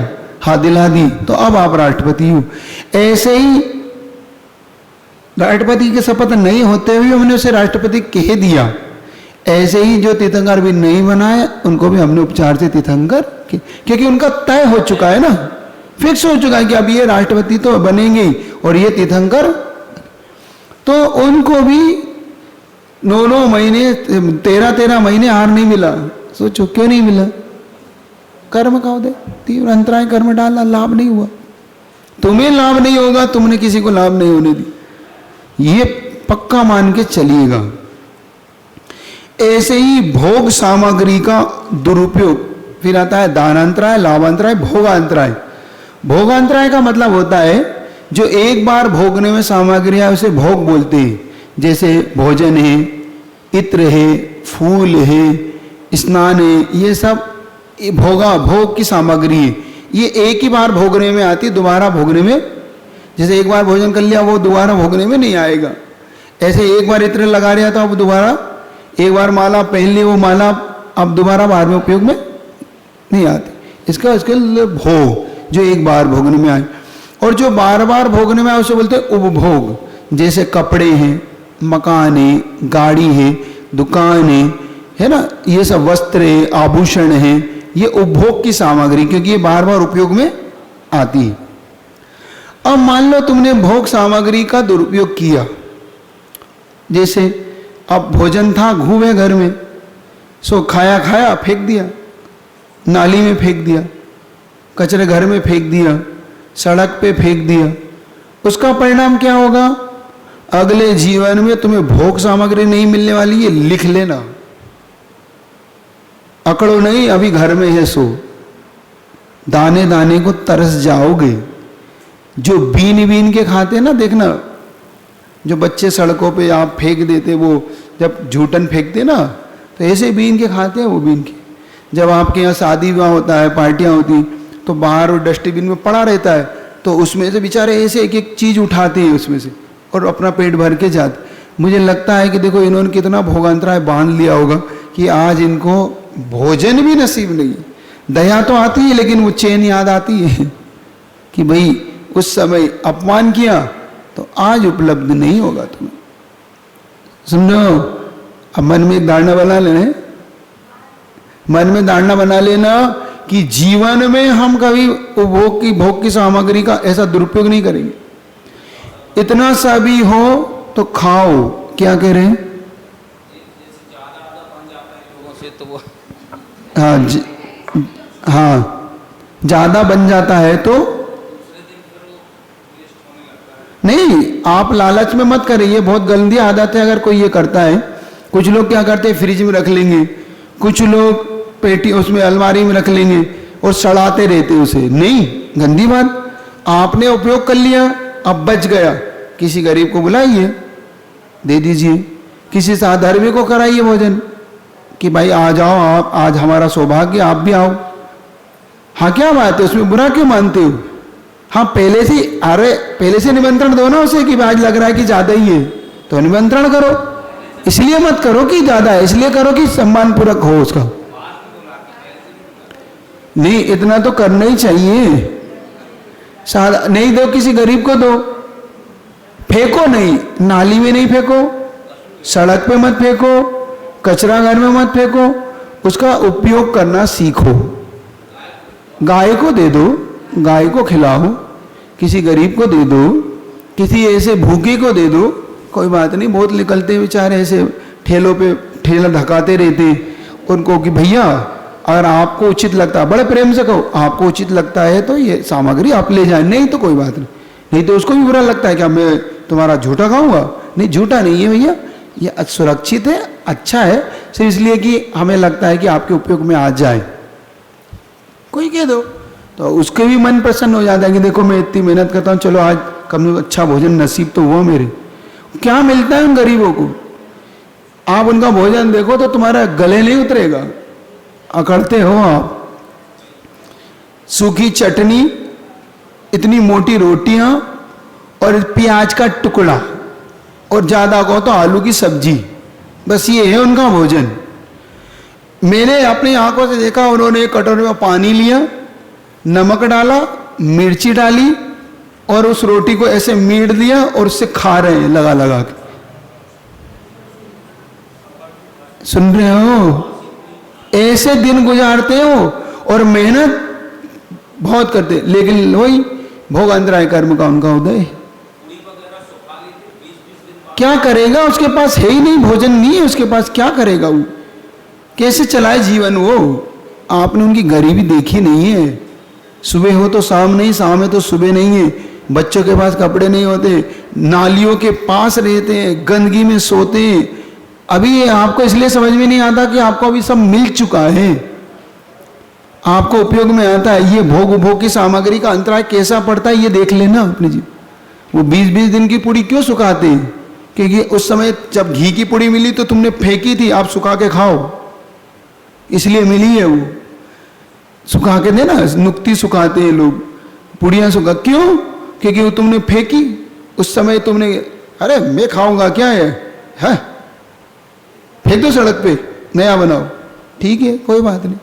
हाँ दिला दी, तो अब आप राष्ट्रपति हो। ऐसे ही राष्ट्रपति की शपथ नहीं होते हुए हमने उसे राष्ट्रपति कह दिया, ऐसे ही जो तीर्थंकर भी नहीं बनाए उनको भी हमने उपचार से तीर्थंकर, क्योंकि उनका तय हो चुका है ना, फिक्स हो चुका है कि अब ये राष्ट्रपति तो बनेंगे और ये तीर्थंकर, तो उनको भी 9 महीने 13 महीने हार नहीं मिला। सोचो क्यों नहीं मिला? कर्म का उदय, तीव्र अंतराय कर्म डाला, लाभ नहीं हुआ। तुम्हें लाभ नहीं होगा, तुमने किसी को लाभ नहीं होने दी, ये पक्का मान के चलिएगा। ऐसे ही भोग सामग्री का दुरुपयोग, फिर आता है दानांतराय, लाभांतराय, भोगांतराय। भोगांतराय का मतलब होता है जो एक बार भोगने में सामग्री है उसे भोग बोलते हैं, जैसे भोजन है, इत्र है, फूल है, स्नान है, ये सब भोग की सामग्री है। ये एक ही बार भोगने में आती है, दोबारा भोगने में, जैसे एक बार भोजन कर लिया वो दोबारा भोगने में नहीं आएगा। ऐसे एक बार इत्र लगा रहा था, अब दोबारा, एक बार माला पहन ली, वो माला अब दोबारा बार में उपयोग में नहीं आती। इसके भोग जो एक बार भोगने में आए, और जो बार बार भोगने में आए उसे बोलते हैं उपभोग। जैसे कपड़े हैं, मकान है, गाड़ी है, दुकान है ना, ये सब वस्त्र है, आभूषण है, ये उपभोग की सामग्री, क्योंकि ये बार बार उपयोग में आती है। अब मान लो तुमने भोग सामग्री का दुरुपयोग किया, जैसे अब भोजन था, घूमे घर में, सो खाया फेंक दिया, नाली में फेंक दिया, कचरे घर में फेंक दिया, सड़क पे फेंक दिया, उसका परिणाम क्या होगा? अगले जीवन में तुम्हें भोग सामग्री नहीं मिलने वाली, ये लिख लेना। अकड़ो नहीं, अभी घर में है सो दाने दाने को तरस जाओगे। जो बीन बीन के खाते ना, देखना जो बच्चे सड़कों पे आप फेंक देते, वो जब झूठन फेंकते ना, तो ऐसे बीन के खाते हैं वो बीन के। जब आपके यहाँ शादी विवाह होता है, पार्टियां होती, तो बाहर और डस्टबिन में पड़ा रहता है, तो उसमें से बेचारे ऐसे एक एक चीज उठाते हैं उसमें से, और अपना पेट भर के जाते। मुझे लगता है कि देखो इन्होंने कितना भोगांतराय बांध लिया होगा कि आज इनको भोजन भी नसीब नहीं है। दया तो आती है लेकिन वो चैन याद आती है कि भाई उस समय अपमान किया तो आज उपलब्ध नहीं होगा तुम्हें। समझो, अब मन में एक धारणा बना लेना, मन में धारणा बना लेना कि जीवन में हम कभी भोग की सामग्री का ऐसा दुरुपयोग नहीं करेंगे। इतना सा भी हो तो खाओ। क्या कह रहे हैं? तो वो हाँ, ज्यादा बन जाता है तो नहीं, आप लालच में मत करिए, बहुत गंदी आदत है अगर कोई ये करता है। कुछ लोग क्या करते हैं, फ्रिज में रख लेंगे, कुछ लोग पेटी उसमें अलमारी में रख लेंगे और सड़ाते रहते उसे। नहीं, गंदी बात। आपने उपयोग कर लिया, अब बच गया, किसी गरीब को बुलाइए, दे दीजिए, किसी साधर्मी को कराइए भोजन कि भाई आ जाओ आप, आज हमारा सौभाग्य, आप भी आओ। हाँ, क्या बात है, उसमें बुरा क्यों मानते हो? हाँ, पहले से निमंत्रण दो ना उसे कि आज लग रहा है कि ज्यादा ही है तो निमंत्रण करो। इसलिए मत करो कि ज्यादा है, इसलिए करो कि सम्मान पूर्वक हो उसका। नहीं, इतना तो करना ही चाहिए। नहीं दो, किसी गरीब को दो। फेंको नहीं, नाली में नहीं फेंको, सड़क पे मत फेंको, कचरा घर में मत फेंको, उसका उपयोग करना सीखो। गाय को दे दो, गाय को खिलाओ, किसी गरीब को दे दो, किसी ऐसे भूखे को दे दो, कोई बात नहीं। बहुत निकलते बेचारे ऐसे ठेलों पे ठेला धकाते रहते, उनको कि भैया अगर आपको उचित लगता है, बड़े प्रेम से कहो, आपको उचित लगता है तो ये सामग्री आप ले जाए, नहीं तो कोई बात नहीं। नहीं तो उसको भी बुरा लगता है क्या मैं तुम्हारा झूठा खाऊंगा? नहीं, झूठा नहीं है भैया, ये सुरक्षित है, अच्छा है, सिर्फ इसलिए कि हमें लगता है कि आपके उपयोग में आ जाए। कोई कह दो तो उसके भी मन प्रसन्न हो जाता है कि देखो मैं इतनी मेहनत करता हूँ, चलो आज कम अच्छा भोजन नसीब तो हुआ मेरे। क्या मिलता है उन गरीबों को? आप उनका भोजन देखो तो तुम्हारा गले नहीं उतरेगा, अकड़ते हो आप। सूखी चटनी, इतनी मोटी रोटियां और प्याज का टुकड़ा और ज्यादा कहो तो आलू की सब्जी, बस ये है उनका भोजन। मैंने अपनी आंखों से देखा, उन्होंने एक कटोरे में पानी लिया, नमक डाला, मिर्ची डाली और उस रोटी को ऐसे मीड़ दिया और उससे खा रहे हैं लगा लगा के। सुन रहे हो? ऐसे दिन गुजारते हो और मेहनत बहुत करते, लेकिन वही भोग अंतराय कर्म का उनका उदय। क्या करेगा? उसके पास है ही नहीं, भोजन नहीं है उसके पास, क्या करेगा वो? कैसे चलाए जीवन वो? आपने उनकी गरीबी देखी नहीं है। सुबह हो तो शाम नहीं, शाम है तो सुबह नहीं है। बच्चों के पास कपड़े नहीं होते, नालियों के पास रहते हैं, गंदगी में सोते हैं। अभी आपको इसलिए समझ में नहीं आता कि आपको अभी सब मिल चुका है, आपको उपयोग में आता है। ये भोग उपभोग की सामग्री का अंतराय कैसा पड़ता है ये देख लेना अपने जी। वो 20-20 दिन की पुड़ी क्यों सुखाते हैं? क्योंकि उस समय जब घी की पुड़ी मिली तो तुमने फेंकी थी, आप सुखा के खाओ, इसलिए मिली है। वो सुखा के देना, नुक्ती सुखाते हैं लोग, पुड़ियां सुखा, क्यों? क्योंकि वो तुमने फेंकी उस समय, तुमने अरे मैं खाऊंगा क्या है, फेंक दो सड़क पे, नया बनाओ। ठीक है, कोई बात नहीं।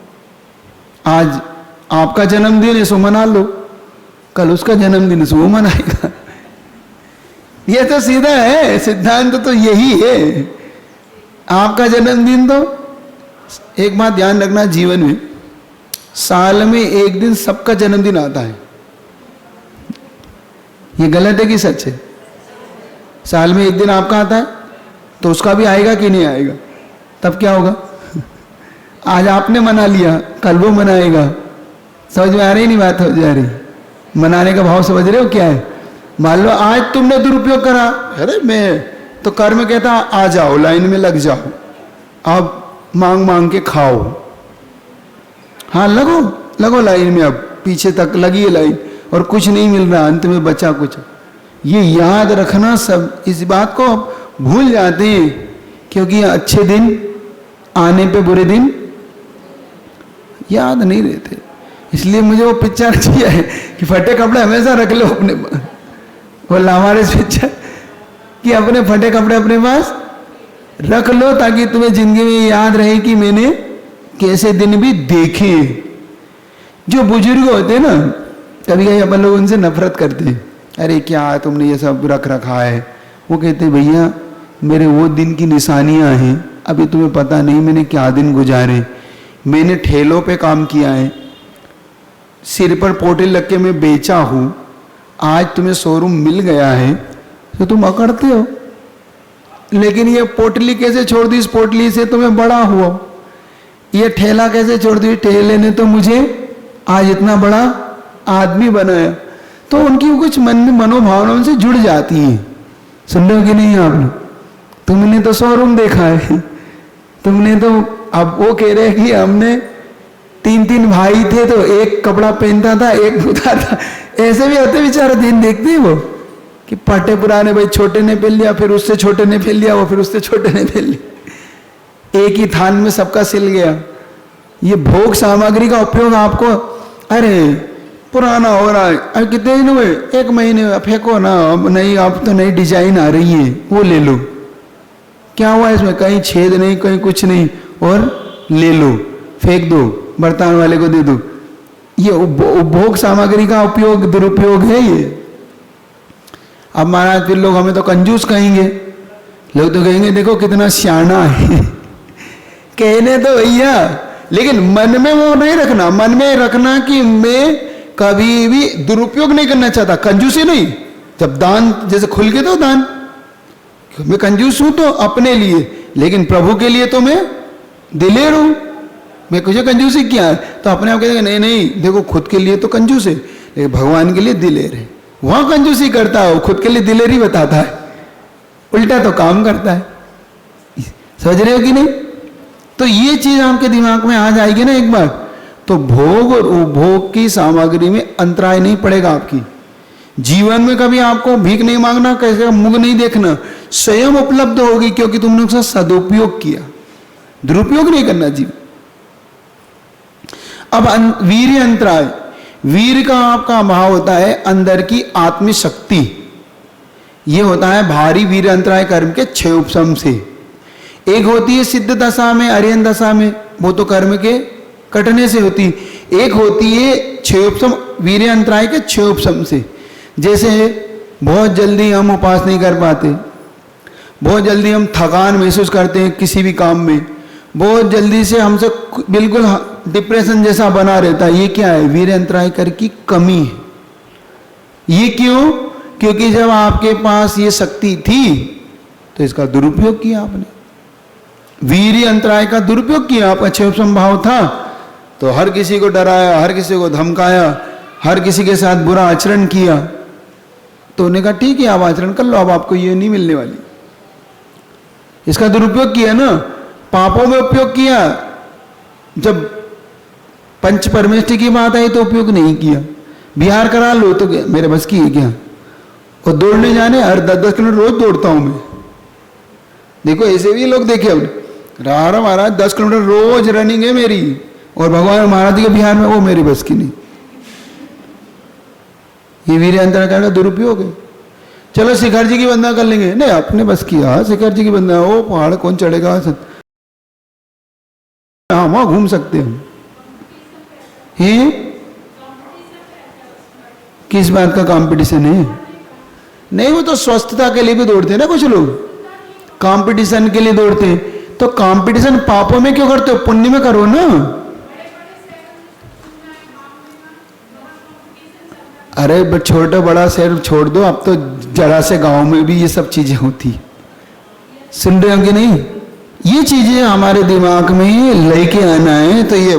आज आपका जन्मदिन है सो मना लो, कल उसका जन्मदिन है सो वो मनाएगा। ये तो सीधा है, सिद्धांत तो यही है। आपका जन्मदिन तो, एक बात ध्यान रखना जीवन में, साल में एक दिन सबका जन्मदिन आता है। ये गलत है कि सच है? साल में एक दिन आपका आता है तो उसका भी आएगा कि नहीं आएगा? तब क्या होगा? आज आपने मना लिया, कल वो मनाएगा। समझ में आ रही नहीं बात? हो जा रही? मनाने का भाव समझ रहे हो क्या है? मान लो आज तुमने दुरुपयोग करा, अरे मैं तो कर्म कहता आ जाओ लाइन में लग जाओ, अब मांग मांग के खाओ। हाँ, लगो लगो लाइन में, अब पीछे तक लगी है लाइन और कुछ नहीं मिल रहा, अंत में बचा कुछ। ये याद रखना, सब इस बात को भूल जाते हैं क्योंकि अच्छे दिन आने पे बुरे दिन याद नहीं रहते। इसलिए मुझे वो पिक्चर चाहिए है कि फटे कपड़े हमेशा रख लो अपने, वो लावारिस पिक्चर, कि अपने फटे कपड़े अपने पास रख लो, ताकि तुम्हें जिंदगी में याद रहे कि मैंने कैसे दिन भी देखे। जो बुजुर्ग होते हैं ना, कभी कभी अपन लोग उनसे नफरत करते हैं, अरे क्या तुमने ये सब रख रखा है। वो कहते हैं भैया मेरे वो दिन की निशानियां हैं, अभी तुम्हें पता नहीं मैंने क्या दिन गुजारे। मैंने ठेलों पे काम किया है, सिर पर पोटली लग के मैं बेचा हूं, आज तुम्हें शोरूम मिल गया है तो तुम अकड़ते हो, लेकिन ये पोटली कैसे छोड़ दी, इस पोटली से तुम्हें बड़ा हुआ। ये ठेला कैसे छोड़ दी, ठेले ने तो मुझे आज इतना बड़ा आदमी बनाया। तो उनकी कुछ मन में मनोभावनाओं से जुड़ जाती हैं। सुन रहे हो कि नहीं आप लोग? तुमने तो शोरूम देखा है, तुमने तो, अब वो कह रहे हैं कि हमने 3 भाई थे तो एक कपड़ा पहनता था एक धोता था। ऐसे भी होते बेचारे, दिन देखते हैं वो कि पटे पुराने, भाई छोटे ने पहन लिया, फिर उससे छोटे ने पहन लिया, वो फिर उससे छोटे ने पहन लिया, एक ही थान में सबका सिल गया। ये भोग सामग्री का उपयोग आपको, अरे पुराना हो रहा है, अब कितने दिन हुए, 1 महीने, फेंको ना, अब नहीं, अब तो नई डिजाइन आ रही है वो ले लो। क्या हुआ इसमें, कहीं छेद नहीं, कहीं कुछ नहीं, और ले लो, फेंक दो, बर्तन वाले को दे दो। ये उपभोग सामग्री का उपयोग, दुरुपयोग है ये। अब महाराज फिर लोग हमें तो कंजूस कहेंगे, लोग तो कहेंगे देखो कितना सियाना है। कहने तो भैया, लेकिन मन में वो नहीं रखना, मन में रखना कि मैं कभी भी दुरुपयोग नहीं करना चाहता, कंजूसी नहीं। जब दान जैसे खुल के दो दान, मैं कंजूस हूं तो अपने लिए, लेकिन प्रभु के लिए तो मैं दिलेर हूं। मैं कुछ कंजूसी किया है तो अपने आप कहते नहीं नहीं, देखो खुद के लिए तो कंजूस है, लेकिन भगवान के लिए दिलेर है। वहां कंजूसी करता है, खुद के लिए दिलेरी बताता है, उल्टा तो काम करता है। समझ रहे हो कि नहीं? तो ये चीज आपके दिमाग में आ जाएगी ना एक बार, तो भोग और उपभोग की सामग्री में अंतराय नहीं पड़ेगा आपकी। जीवन में कभी आपको भीख नहीं मांगना, कैसे मुंह नहीं देखना, स्वयं उपलब्ध होगी, क्योंकि तुमने उसका सदुपयोग किया, दुरुपयोग नहीं करना जीवन। अब वीर्य अंतराय, वीर का आपका भाव होता है अंदर की आत्मिक शक्ति। यह होता है भारी वीर अंतराय कर्म के 6 उपशम से। एक होती है सिद्ध दशा में, अरिहंत दशा में, वो तो कर्म के कटने से होती। एक होती है 6 उपशम, वीर्य अंतराय के 6 उपशम से। जैसे बहुत जल्दी हम उपास नहीं कर पाते, बहुत जल्दी हम थकान महसूस करते हैं किसी भी काम में, बहुत जल्दी से हमसे बिल्कुल डिप्रेशन जैसा बना रहता है। ये क्या है? वीर्य अंतराय कर की कमी है। ये क्यों? क्योंकि जब आपके पास ये शक्ति थी तो इसका दुरुपयोग किया आपने, वीर्य अंतराय का दुरुपयोग किया। आपका 6 भाव था तो हर किसी को डराया, हर किसी को धमकाया, हर किसी के साथ बुरा आचरण किया। तो उन्होंने कहा ठीक है आप आचरण कर लो, अब आपको ये नहीं मिलने वाली। इसका दुरुपयोग किया ना, पापों में उपयोग किया। जब पंच परमेष्टि की बात आई तो उपयोग नहीं किया। बिहार करा लो तो मेरे बस की है क्या? और दौड़ने जाने, हर 10-10 किलोमीटर रोज दौड़ता हूं मैं। देखो ऐसे भी लोग देखे हमने, रारा महाराज 10 किलोमीटर रोज रनिंग है मेरी, और भगवान महाराज के बिहार में वो मेरी बस की नहीं। ये वीर्य अंतराय का दुरुपयोग है। चलो शिखर जी की वंदना कर लेंगे, नहीं अपने बस की, हाँ शिखर जी की वंदना, वो पहाड़ कौन चढ़ेगा, हाँ वहां घूम सकते हम। ये किस बात का कंपटीशन है? नहीं, वो तो स्वस्थता के लिए भी दौड़ते हैं ना कुछ लोग, कंपटीशन के लिए दौड़ते हैं। तो कंपटीशन पापों में क्यों करते हो? पुण्य में करो ना। अरे बट छोटा बड़ा शहर छोड़ दो, अब तो जरा से गांव में भी ये सब चीजें होती। सुन रहे हो कि नहीं? ये चीजें हमारे दिमाग में लेके आना है। तो ये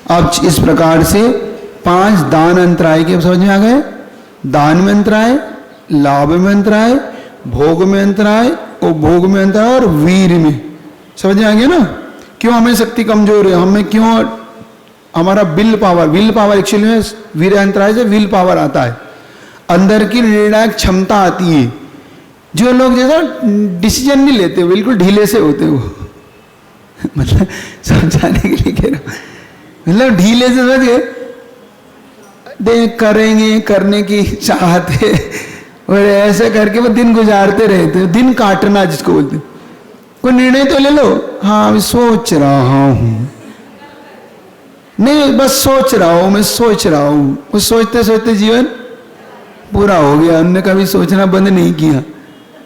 अब इस प्रकार से 5 दान अंतराय के समझ में आ गए। दान में अंतराय, लाभ में अंतराय, भोग में अंतराय, उपभोग में अंतराय और वीर में। समझ में आ गया ना? क्यों हमें शक्ति कमजोर है, हमें क्यों, हमारा विल पावर एक्चुअली में वीर अंतराय से विल पावर आता है, अंदर की निर्णायक क्षमता आती है। जो लोग जैसा डिसीजन नहीं लेते, बिल्कुल ढीले से होते वो मतलब समझाने के लिए कह रहा हूं, मतलब ढीले से समझे करेंगे, करने की चाहते और ऐसे करके वो दिन गुजारते रहते, दिन काटना जिसको बोलते हैं। कोई निर्णय तो ले लो, हाँ मैं सोच रहा हूं, नहीं बस सोच रहा हूं, मैं सोच रहा हूं। वो सोचते सोचते जीवन पूरा हो गया। उन्होंने कभी सोचना बंद नहीं किया।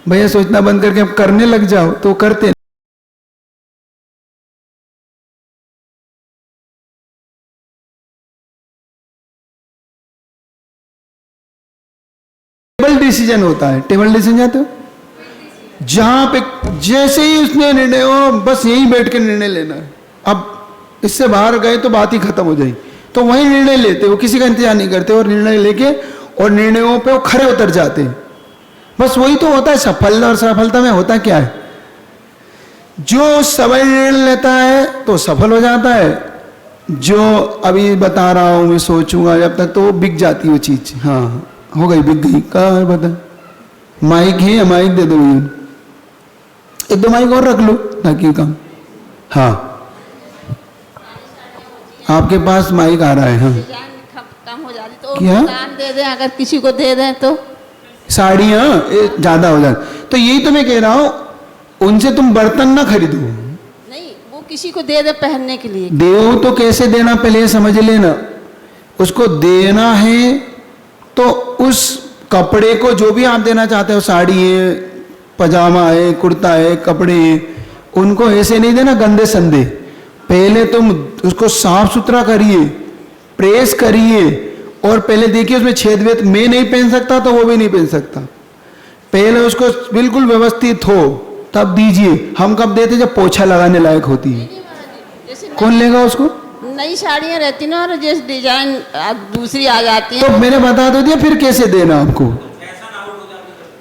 भैया सोचना बंद करके अब करने लग जाओ तो करते। टेबल डिसीजन होता है, टेबल डिसीजन जाते हो जहां पे जैसे ही उसने निर्णय हो बस यहीं बैठ के निर्णय लेना है। अब इससे बाहर गए तो बात ही खत्म हो जाएगी। तो वही निर्णय लेते, वो किसी का इंतजार नहीं करते और निर्णय लेके और निर्णयों पे वो खरे उतर जाते हैं। बस वही तो होता है सफल और सफलता में होता क्या है, जो समय निर्णय लेता है तो सफल हो जाता है। जो अभी बता रहा हूं मैं सोचूंगा जब तक, तो वो बिक जाती है वो चीज। हाँ हो गई, बिक गई। कहा बता, माइक है या माइक दे दो भैया, एक दो माइक और रख लो ताकि काम। हाँ आपके पास माइक आ रहा है। हाँ कम हो जाती तो क्या दान दे दें, अगर किसी को दे दें तो साड़ियाँ ज्यादा हो जाती। तो यही तो मैं कह रहा हूं, उनसे तुम बर्तन ना खरीदो। नहीं, वो किसी को दे दे पहनने के लिए। देव तो कैसे देना पहले समझ लेना। उसको देना है तो उस कपड़े को जो भी आप देना चाहते हो, साड़ी है, पजामा है, कुर्ता है, कपड़े हैं, उनको ऐसे नहीं देना गंदे संदे। पहले तुम उसको साफ सुथरा करिए, प्रेस करिए और पहले देखिए उसमें छेद वेद। मैं नहीं पहन सकता तो वो भी नहीं पहन सकता। पहले उसको बिल्कुल व्यवस्थित हो तब दीजिए। हम कब देते जब पोछा लगाने लायक होती है। कौन लेगा उसको? नई साड़ियाँ रहती ना, और जैसे डिजाइन दूसरी आ जाती है तो मैंने बता तो दिया, फिर कैसे देना आपको।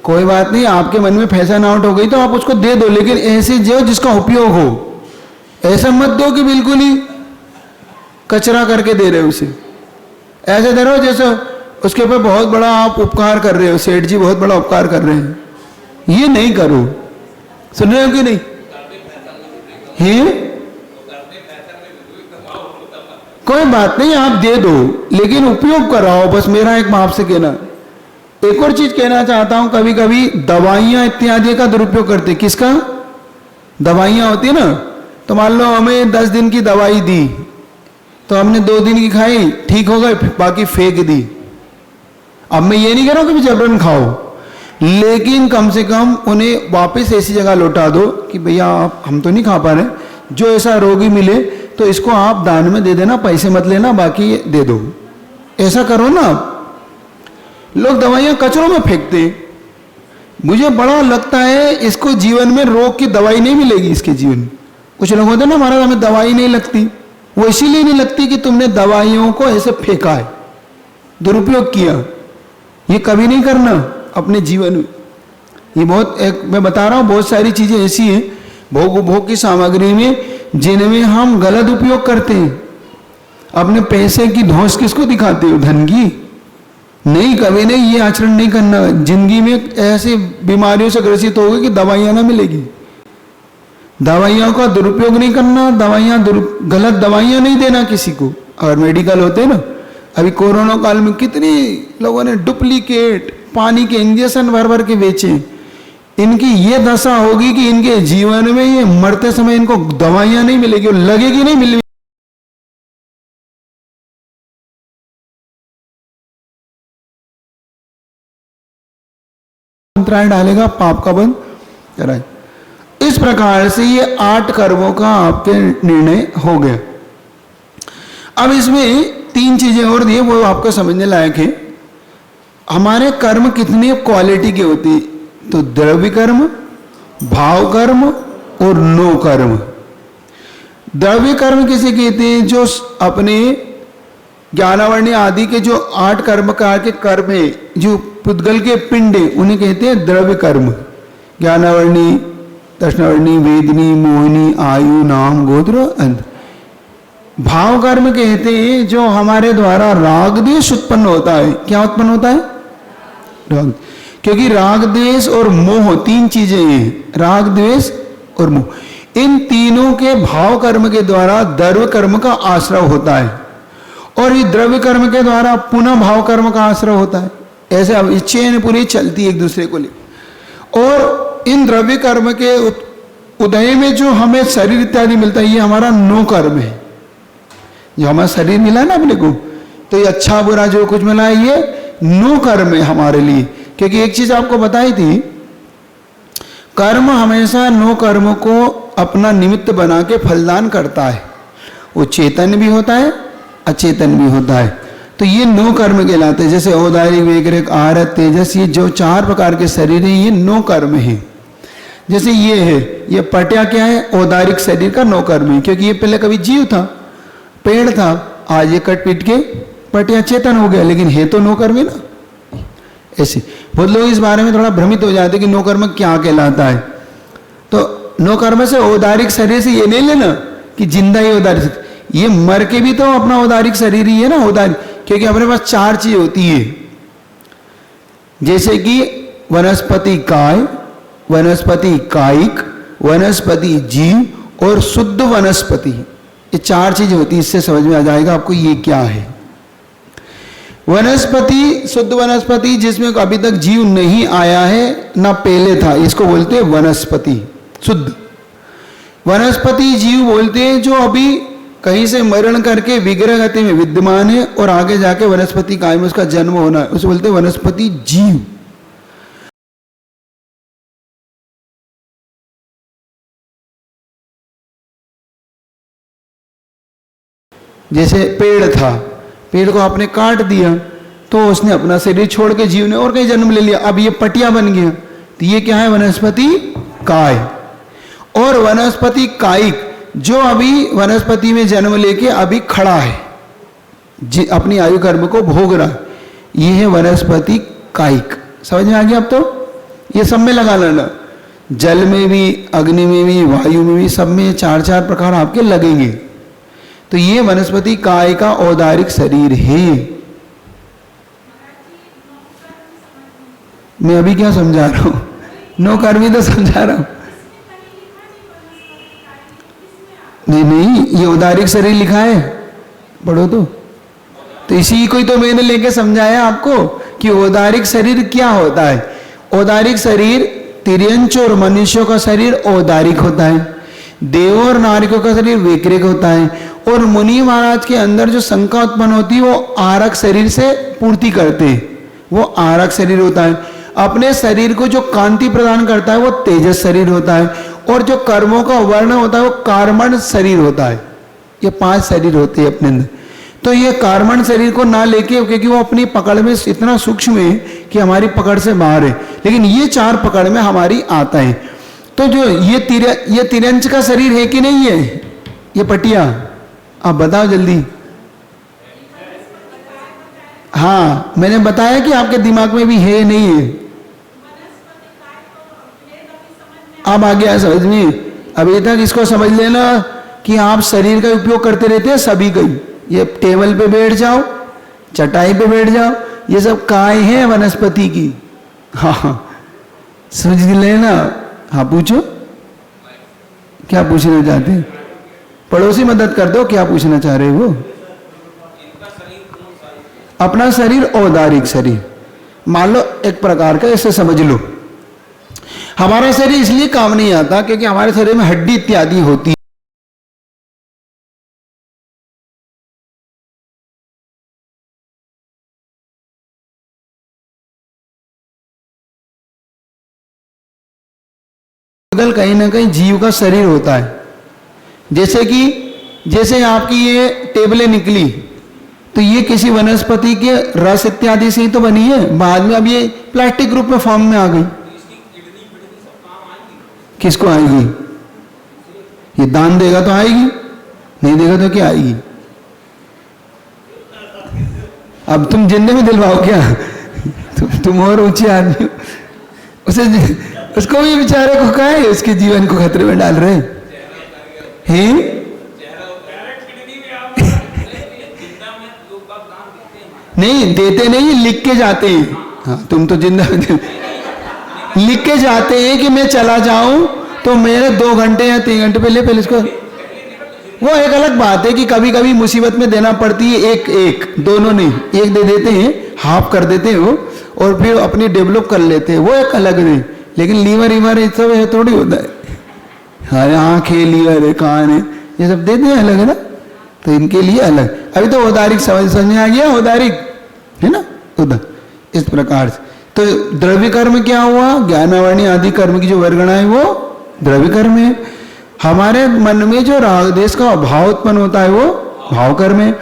कोई बात नहीं, आपके मन में फैशन आउट हो गई तो आप उसको दे दो, लेकिन ऐसे जो जिसका उपयोग हो। ऐसा मत दो कि बिल्कुल ही कचरा करके दे रहे हो उसे। ऐसे दे रहे हो जैसे उसके ऊपर बहुत बड़ा आप उपकार कर रहे हो, सेठ जी बहुत बड़ा उपकार कर रहे हैं। ये नहीं करो। सुन रहे हो कि नहीं? है कोई बात नहीं, आप दे दो लेकिन उपयोग कराओ। बस मेरा एक माप से कहना। एक और चीज कहना चाहता हूं, कभी कभी दवाइयां इत्यादि का दुरुपयोग करते। किसका? दवाइयां होती है ना, तो मान लो हमें 10 दिन की दवाई दी तो हमने 2 दिन की खाई, ठीक हो गए, बाकी फेंक दी। अब मैं ये नहीं कह रहा हूं कि जबरन खाओ, लेकिन कम से कम उन्हें वापस ऐसी जगह लौटा दो कि भैया आप, हम तो नहीं खा पा रहे, जो ऐसा रोगी मिले तो इसको आप दान में दे देना, पैसे मत लेना, बाकी दे दो। ऐसा करो ना। लोग दवाइयां कचरों में फेंकते। मुझे बड़ा लगता है इसको जीवन में रोग की दवाई नहीं मिलेगी इसके जीवन में। कुछ लोग होते ना, महाराज हमें दवाई नहीं लगती। वो इसीलिए नहीं लगती कि तुमने दवाइयों को ऐसे फेंका है, दुरुपयोग किया। ये कभी नहीं करना अपने जीवन में। ये बहुत मैं बता रहा हूं, बहुत सारी चीजें ऐसी हैं भोग उपभोग की सामग्री में जिनमें हम गलत उपयोग करते हैं। अपने पैसे की धौंस किसको दिखाते हो? धन की नहीं, कभी नहीं। ये आचरण नहीं करना। जिंदगी में ऐसी बीमारियों से ग्रसित हो गए कि दवाइयां ना मिलेगी। दवाइयों का दुरुपयोग नहीं करना। गलत दवाइयां नहीं देना किसी को। अगर मेडिकल होते ना, अभी कोरोना काल में कितनी लोगों ने डुप्लीकेट पानी के इंजेक्शन भर भर के बेचे। इनकी ये दशा होगी कि इनके जीवन में ये मरते समय इनको दवाइयां नहीं मिलेगी और लगेगी नहीं मिलेगी। अंतराय डालेगा, पाप का बंध कराए। इस प्रकार से ये 8 कर्मों का आपके निर्णय हो गया। अब इसमें 3 चीजें और दी, वो आपको समझने लायक है। हमारे कर्म कितने क्वालिटी के होती है? तो द्रव्य कर्म, भाव कर्म और नो कर्म। द्रव्य कर्म किसे कहते हैं? जो अपने ज्ञानावरणी आदि के जो 8 कर्मकार के कर्म है, जो पुद्गल के पिंड है, उन्हें कहते हैं द्रव्य कर्म। ज्ञानावरणी, दक्षिणावरणी, वेदनी, मोहिनी, आयु, नाम, गोत्र, अंत। भाव कर्म कहते हैं जो हमारे द्वारा राग द्वेष उत्पन्न होता है। क्या उत्पन्न होता है? राग। क्योंकि राग द्वेष और मोह 3 चीजें हैं, राग द्वेष और मोह। इन तीनों के भाव कर्म के द्वारा द्रव्य कर्म का आश्रय होता है और ये द्रव्य कर्म के द्वारा पुनः भाव कर्म का आश्रय होता है। ऐसे अब चेन पूरी चलती है एक दूसरे को ले। और इन द्रव्य कर्म के उदय में जो हमें शरीर इत्यादि मिलता है, ये हमारा नो कर्म है। जो हमारा शरीर मिला ना अपने को, तो ये अच्छा बुरा जो कुछ मिला है ये नो कर्म है हमारे लिए। क्योंकि एक चीज आपको बताई थी, कर्म हमेशा नो कर्म को अपना निमित्त बना के फलदान करता है। वो चेतन भी होता है, अचेतन भी होता है। तो ये नो कर्म कहलाते हैं। जैसे औदारिक, वैकृक, आरत, तेजस, ये जो 4 प्रकार के शरीर हैं, ये नो कर्म है। जैसे ये है, ये पटिया क्या है? औदारिक शरीर का नो कर्म है। क्योंकि ये पहले कभी जीव था, पेड़ था, आज ये कट पीट के पटिया चेतन हो गया, लेकिन है तो नो कर्म है ना। ऐसे बहुत लोग इस बारे में थोड़ा भ्रमित हो जाते कि नो कर्म क्या कहलाता है। तो नो कर्म से औदारिक शरीर से ये नहीं लेना कि जिंदा ही औदारिक, ये मर के भी तो अपना औदारिक शरीर ही है ना औदारिक। क्योंकि अपने पास 4 चीज होती है, जैसे कि वनस्पति काय, वनस्पति कायिक, वनस्पति जीव और शुद्ध वनस्पति। ये 4 चीज होती है। इससे समझ में आ जाएगा आपको ये क्या है। वनस्पति, शुद्ध वनस्पति, जिसमें अभी तक जीव नहीं आया है ना पहले था, इसको बोलते हैं वनस्पति। शुद्ध वनस्पति जीव बोलते हैं जो अभी कहीं से मरण करके विग्रह गति में विद्यमान है और आगे जाके वनस्पति काय में उसका जन्म होना है, उसे बोलते हैं वनस्पति जीव। जैसे पेड़ था, पेड़ को आपने काट दिया तो उसने अपना शरीर छोड़ के जीव ने और कहीं जन्म ले लिया, अब ये पटिया बन गया। तो ये क्या है? वनस्पति काय। और वनस्पति कायिक, जो अभी वनस्पति में जन्म लेके अभी खड़ा है, अपनी आयु कर्म को भोग रहा है, ये है वनस्पति कायिक। समझ में आ गया? अब तो ये सब में लगा लेना, जल में भी, अग्नि में भी, वायु में भी, सब में 4-4 प्रकार आपके लगेंगे। तो ये वनस्पति काय का औदारिक शरीर है। मैं अभी क्या समझा रहा हूं? नो कर्मी तो समझा रहा हूं। नहीं, ये औदारिक शरीर लिखा है, पढ़ो तो इसी को ही तो मैंने लेके समझाया आपको कि औदारिक शरीर क्या होता है। औदारिक शरीर, तिर्यंच और मनुष्यों का शरीर औदारिक होता है, देव और नारिकों का शरीर वैकृक होता है, और मुनि महाराज के अंदर जो शंका उत्पन्न होती है वो आरक शरीर से पूर्ति करते हैं, वो आरक शरीर होता है। अपने शरीर को जो कांति प्रदान करता है वो तेजस शरीर होता है, और जो कर्मों का वर्ण होता है वो कार्मण शरीर होता है। ये 5 शरीर होते हैं अपने अंदर। तो ये कार्मण शरीर को ना लेके, क्योंकि वो अपनी पकड़ में इतना सूक्ष्म है कि हमारी पकड़ से बाहर है, लेकिन ये 4 पकड़ में हमारी आता है। तो जो ये तिरंच का शरीर है कि नहीं है? ये पटिया, आप बताओ जल्दी। हाँ, मैंने बताया कि आपके दिमाग में भी है नहीं है। अब आ गया समझ में? अभी तक इसको समझ लेना कि आप शरीर का उपयोग करते रहते हैं सभी का ही। ये टेबल पे बैठ जाओ, चटाई पे बैठ जाओ, ये सब काय है वनस्पति की। हाँ, समझ लेना। हाँ, पूछो, क्या पूछना चाहते हैं? पड़ोसी मदद कर दो, क्या पूछना चाह रहे हो? अपना शरीर औदारिक शरीर मान लो एक प्रकार का, ऐसे समझ लो। हमारा शरीर इसलिए काम नहीं आता क्योंकि हमारे शरीर में हड्डी इत्यादि होती है। कहीं ना कहीं जीव का शरीर होता है। जैसे आपकी ये टेबलें निकली तो ये किसी वनस्पति के रस इत्यादि से ही तो बनी है, बाद में अब ये प्लास्टिक रूप में फॉर्म में आ गई। किसको आएगी? ये दान देगा तो आएगी, नहीं देगा तो क्या आएगी? अब तुम जिंदे में दिलवाओ क्या? तुम और ऊंचे आदमी उसको भी बेचारे को क्या है, उसके जीवन को खतरे में डाल रहे हैं। नहीं देते नहीं, लिख के जाते हैं। हाँ, तुम तो जिंदा लिख के जाते हैं कि मैं चला जाऊं तो मेरे 2 घंटे या 3 घंटे पहले इसको। वो एक अलग बात है कि कभी कभी मुसीबत में देना पड़ती है, एक दोनों नहीं, एक दे देते हैं, हाफ कर देते हैं वो, और फिर अपनी डेवलप कर लेते हैं, वो एक अलग नहीं। लेकिन लीवर वीवर ये सब है थोड़ी होता है, हाँ आँख है, लीवर है, कान है, ये सब देते हैं अलग है ना, तो इनके लिए अलग। अभी तो औदारिक समझ में आ गया, औदारिक है ना, उधर इस प्रकार से। तो द्रव्य कर्म क्या हुआ, ज्ञानावरणी आदि कर्म की जो वर्गणा है वो द्रव्य कर्म है। हमारे मन में जो राग देश का अभाव उत्पन्न होता है वो भाव कर्म है।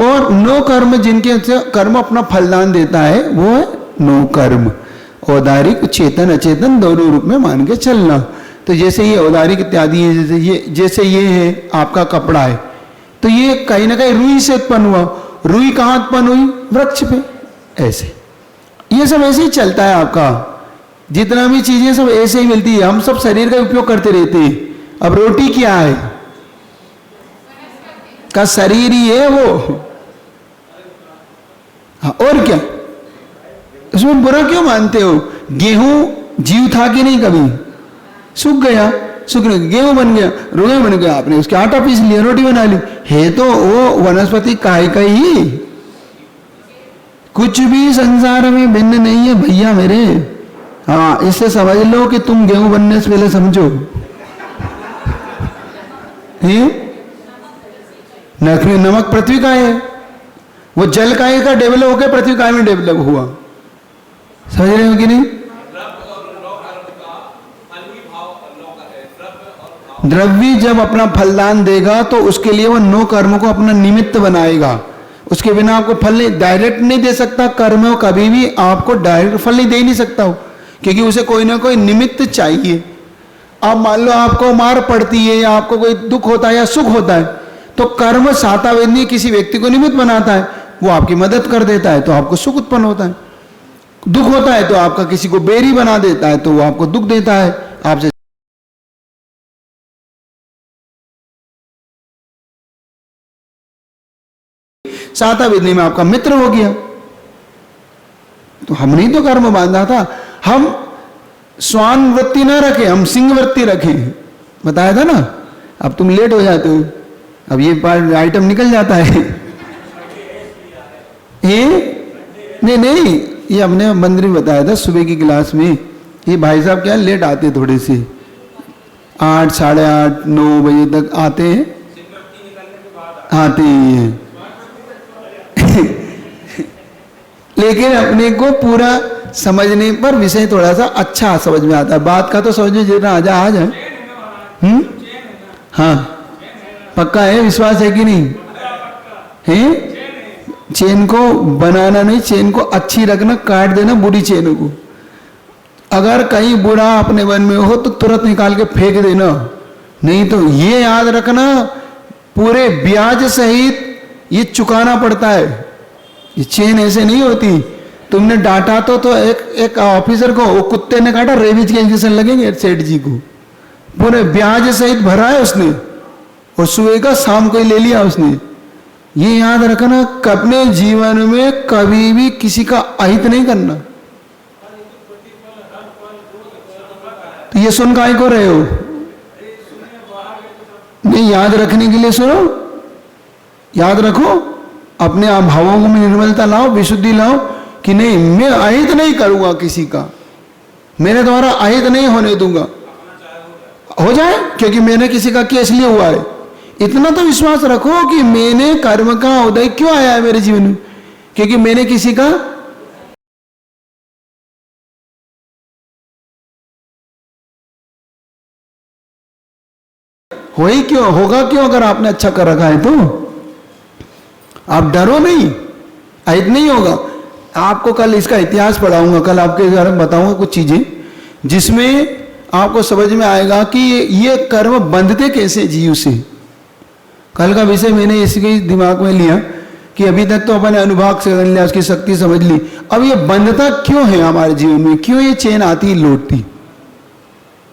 और नो कर्म जिनके से कर्म अपना फलदान देता है वो है नो कर्म। औदारिक चेतन अचेतन दोनों रूप में मान के चलना। तो जैसे ये औदारिक इत्यादि है, जैसे ये है आपका कपड़ा है, तो ये कहीं ना कहीं रुई से उत्पन्न हुआ। रुई कहाँ उत्पन्न हुई, वृक्ष पे। ऐसे ये सब ऐसे ही चलता है आपका, जितना भी चीजें सब ऐसे ही मिलती है। हम सब शरीर का उपयोग करते रहते हैं। अब रोटी क्या है, का शरीर ही है वो, हाँ और क्या, उसमें बुरा क्यों मानते हो। गेहूं जीव था कि नहीं, कभी सूख गया, सूखने गेहूं बन गया, रोगे बन गया, आपने उसके आटा पीस लिया, रोटी बना ली, है तो वो वनस्पति काय का ही। कुछ भी संसार में भिन्न नहीं है भैया मेरे। हाँ इससे समझ लो कि तुम गेहूं बनने से पहले समझो, नमक पृथ्वी का है, वो जल काय का डेवलप होकर पृथ्वी काय में डेवलप हुआ। समझ रहे हो कि नहीं। द्रव्य जब अपना फलदान देगा तो उसके लिए वो नो कर्म को अपना निमित्त बनाएगा। उसके बिना आपको फल नहीं, डायरेक्ट नहीं दे सकता। कर्म कभी भी आपको डायरेक्ट फल नहीं दे नहीं सकता हो, क्योंकि उसे कोई ना कोई निमित्त चाहिए। अब मान लो आपको मार पड़ती है या आपको कोई दुख होता है या सुख होता है, तो कर्म सातावेदनी किसी व्यक्ति को निमित्त बनाता है, वो आपकी मदद कर देता है तो आपको सुख उत्पन्न होता है। दुख होता है तो आपका किसी को बेरी बना देता है तो वो आपको दुख देता है, आपसे सातावेदनी में आपका मित्र हो गया। तो हमने तो कर्म बांधा था, हम स्वान वृत्ति ना रखे, हम सिंह वृत्ति रखे, बताया था ना। अब तुम लेट हो जाते हो, अब ये पार्ट आइटम निकल जाता है। नहीं, ये हमने मंदिर में बताया था सुबह की क्लास में। ये भाई साहब क्या लेट आते थोड़े से, 8, 8:30, 9 बजे तक आते हैं, आते ही हैं। लेकिन अपने को पूरा समझने पर विषय थोड़ा सा अच्छा समझ में आता है। बात का तो समझ में जितना आ जाए। हाँ पक्का है, विश्वास है कि नहीं है। चेन को बनाना नहीं, चेन को अच्छी रखना, काट देना बुरी चेन को। अगर कहीं बुरा अपने मन में हो तो तुरंत निकाल के फेंक देना। नहीं तो ये याद रखना, पूरे ब्याज सहित ये चुकाना पड़ता है। ये चेन ऐसे नहीं होती। तुमने डांटा तो एक ऑफिसर को वो कुत्ते ने काटा, रेबीज के इंजेक्शन लगेंगे सेठ जी को, पूरे ब्याज सहित भरा है उसने, और सुबह का शाम को ही ले लिया उसने। ये याद रखना, अपने जीवन में कभी भी किसी का अहित नहीं करना। तो ये सुन काहे को रहे हो, नहीं याद रखने के लिए सुनो, याद रखो, अपने आप भावों में निर्मलता लाओ, विशुद्धि लाओ कि नहीं मैं अहित नहीं करूंगा किसी का, मेरे द्वारा अहित नहीं होने दूंगा। हो जाए, क्योंकि मैंने किसी का केस लिया हुआ है। इतना तो विश्वास रखो कि मैंने कर्म का उदय क्यों आया है मेरे जीवन में, क्योंकि मैंने किसी का हो ही क्यों, होगा क्यों अगर आपने अच्छा कर रखा है तो। आप डरो नहीं, अहित नहीं होगा। आपको कल इसका इतिहास पढ़ाऊंगा, कल आपके बारे में बताऊंगा कुछ चीजें जिसमें आपको समझ में आएगा कि ये कर्म बंधते कैसे जीव से। कल का विषय मैंने इसके दिमाग में लिया कि अभी तक तो अपन अनुभाग से लिया, उसकी शक्ति समझ ली। अब ये बंधता क्यों है हमारे जीवन में, क्यों ये चेन आती लौटती।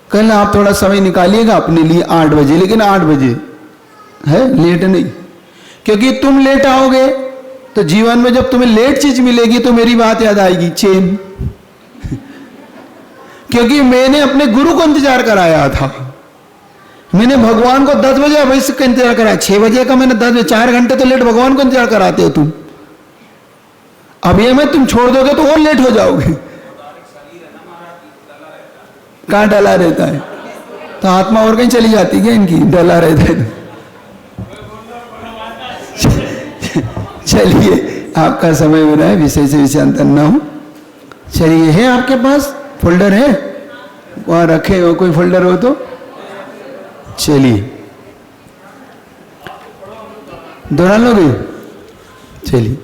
कल आप थोड़ा समय निकालिएगा अपने लिए 8 बजे, लेकिन 8 बजे है, लेट नहीं, क्योंकि तुम लेट आओगे तो जीवन में जब तुम्हें लेट चीज मिलेगी तो मेरी बात याद आएगी, चेन। क्योंकि मैंने अपने गुरु को इंतजार कराया था, मैंने भगवान को 10 बजे अवश्य का इंतजार कराया, 6 बजे का मैंने 10 बजे, 4 घंटे तो लेट भगवान को इंतजार कराते हो तुम। अब ये मैं तुम छोड़ दोगे तो और लेट हो जाओगे। कहाँ डला रहता है? तो आत्मा और कहीं चली जाती है क्या इनकी, डला रहता है तो? चलिए, आपका समय हो रहा है, विषय से विषयांतर ना हो। चलिए, है आपके पास फोल्डर है? वहां रखे हो, कोई फोल्डर हो तो चलिए, दोहरा लोगे? चलिए,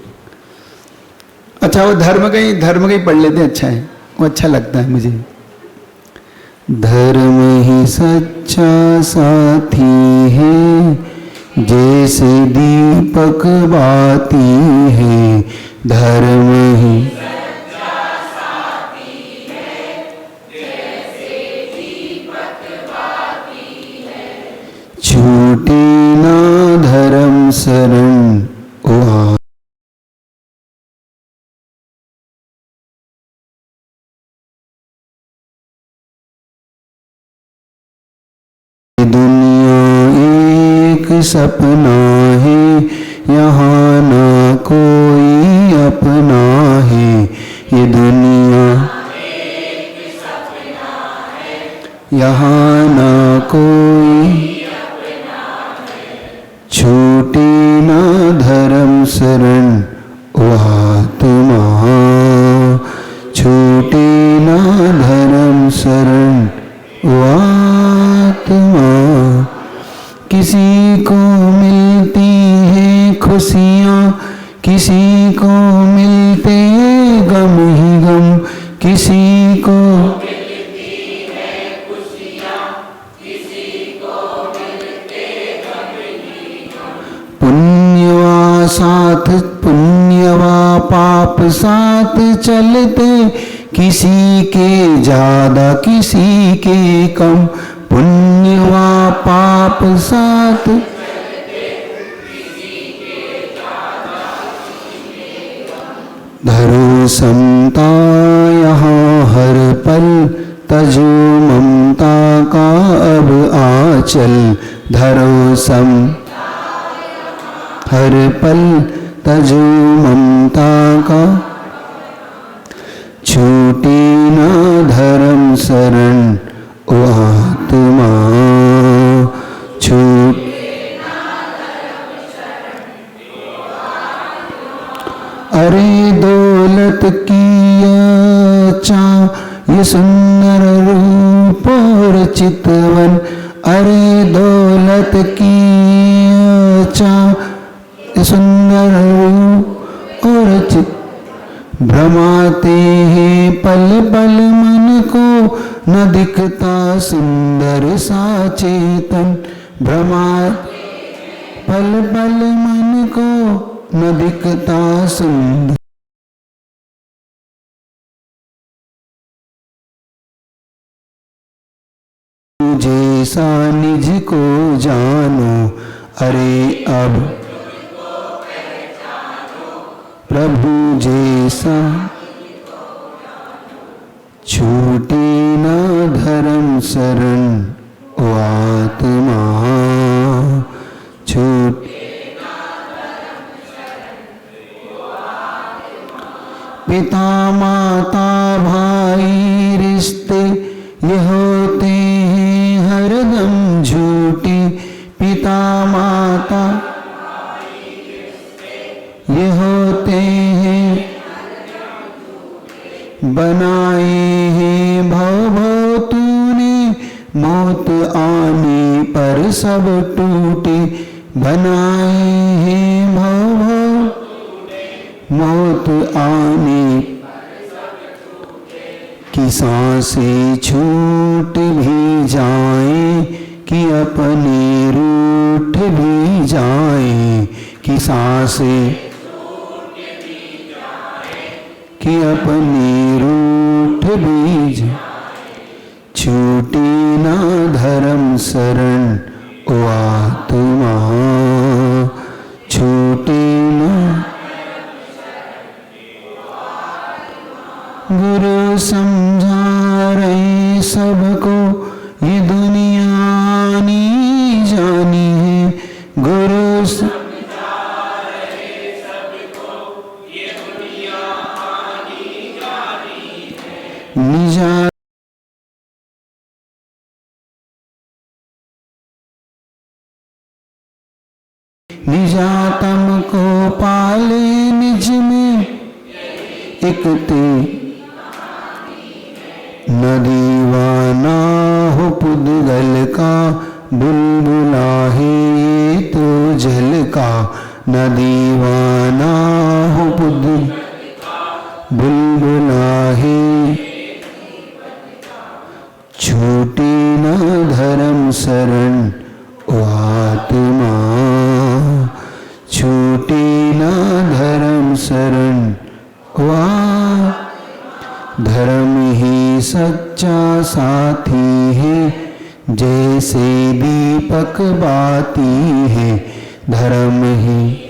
अच्छा वो धर्म का ही पढ़ लेते हैं, अच्छा है वो, अच्छा लगता है मुझे। धर्म ही सच्चा साथी है, जैसे दीपक बाती है। धर्म ही सच्चा साथी है, जैसे दीपक बाती है। छूटे ना धर्म शरण ओ सपना है, यहाँ ना कोई अपना है। ये दुनिया एक सपना है, यहाँ ना कोई अपना है। छूटे ना धर्म शरण ओ आत्मा, छूटे ना धर्म शरण ओ आत्मा। किसी को मिलती है खुशियाँ, किसी को मिलते गम ही गम। किसी को मिलती है खुशियाँ, किसी को मिलते गम ही गम। पुण्यवा साथ पुण्यवा पाप साथ चलते, किसी के ज्यादा किसी के कम। पुण्यवा पाप साथ चलते, किसी के ज्यादा किसी के कम। धरो समता यहाँ हर पल, तजो ममता का अब आंचल। धरो समता हर पल, तजो ममता का। छूटे ना धर्म शरण ओ आत्मा, छूट। अरे दौलत की चा ये सुंदर रूप और चितवन। अरे दौलत की चा ये सुंदर रूप और चित। भ्रमाते हैं पल पल मन को, न दिखता सुंदर सा चेतन। भ्रमाते पल पल मन को, न दिखता सुंदर। जैसा निज को जानो, अरे अब प्रभु जैसा। छूटे ना धर्म शरण ओ आत्मा, छूट। पिता माता भाई रिश्ते ये होते हैं हरदम झूठे। पिता माता ये होते हैं बनाए हैं भव भव तूने। मौत आने पर सब टूटे, बनाए हैं भव भव। मौत आने की सांसें छूट भी जाए, कि अपने रूठ भी जाए। कि सांसें कि अपनी रूठ बीज। छूटे ना धर्म शरण ओ आत्मा, छूटे ना। गुरु समझा रहे सबको, ये दुनिया नी जानी है। गुरु समझा रहे सबको, ये दुनिया निजातम को पाले निज में एक ते न दीवाना हो पुद्गल का बुलबुला है ये तो जल का न दीवाना हो बुलबुला है छूटी न धर्म शरण ओ आत्मा छूटी न धर्म शरण ओ धर्म ही सच्चा साथी है जैसे दीपक बाती है धर्म ही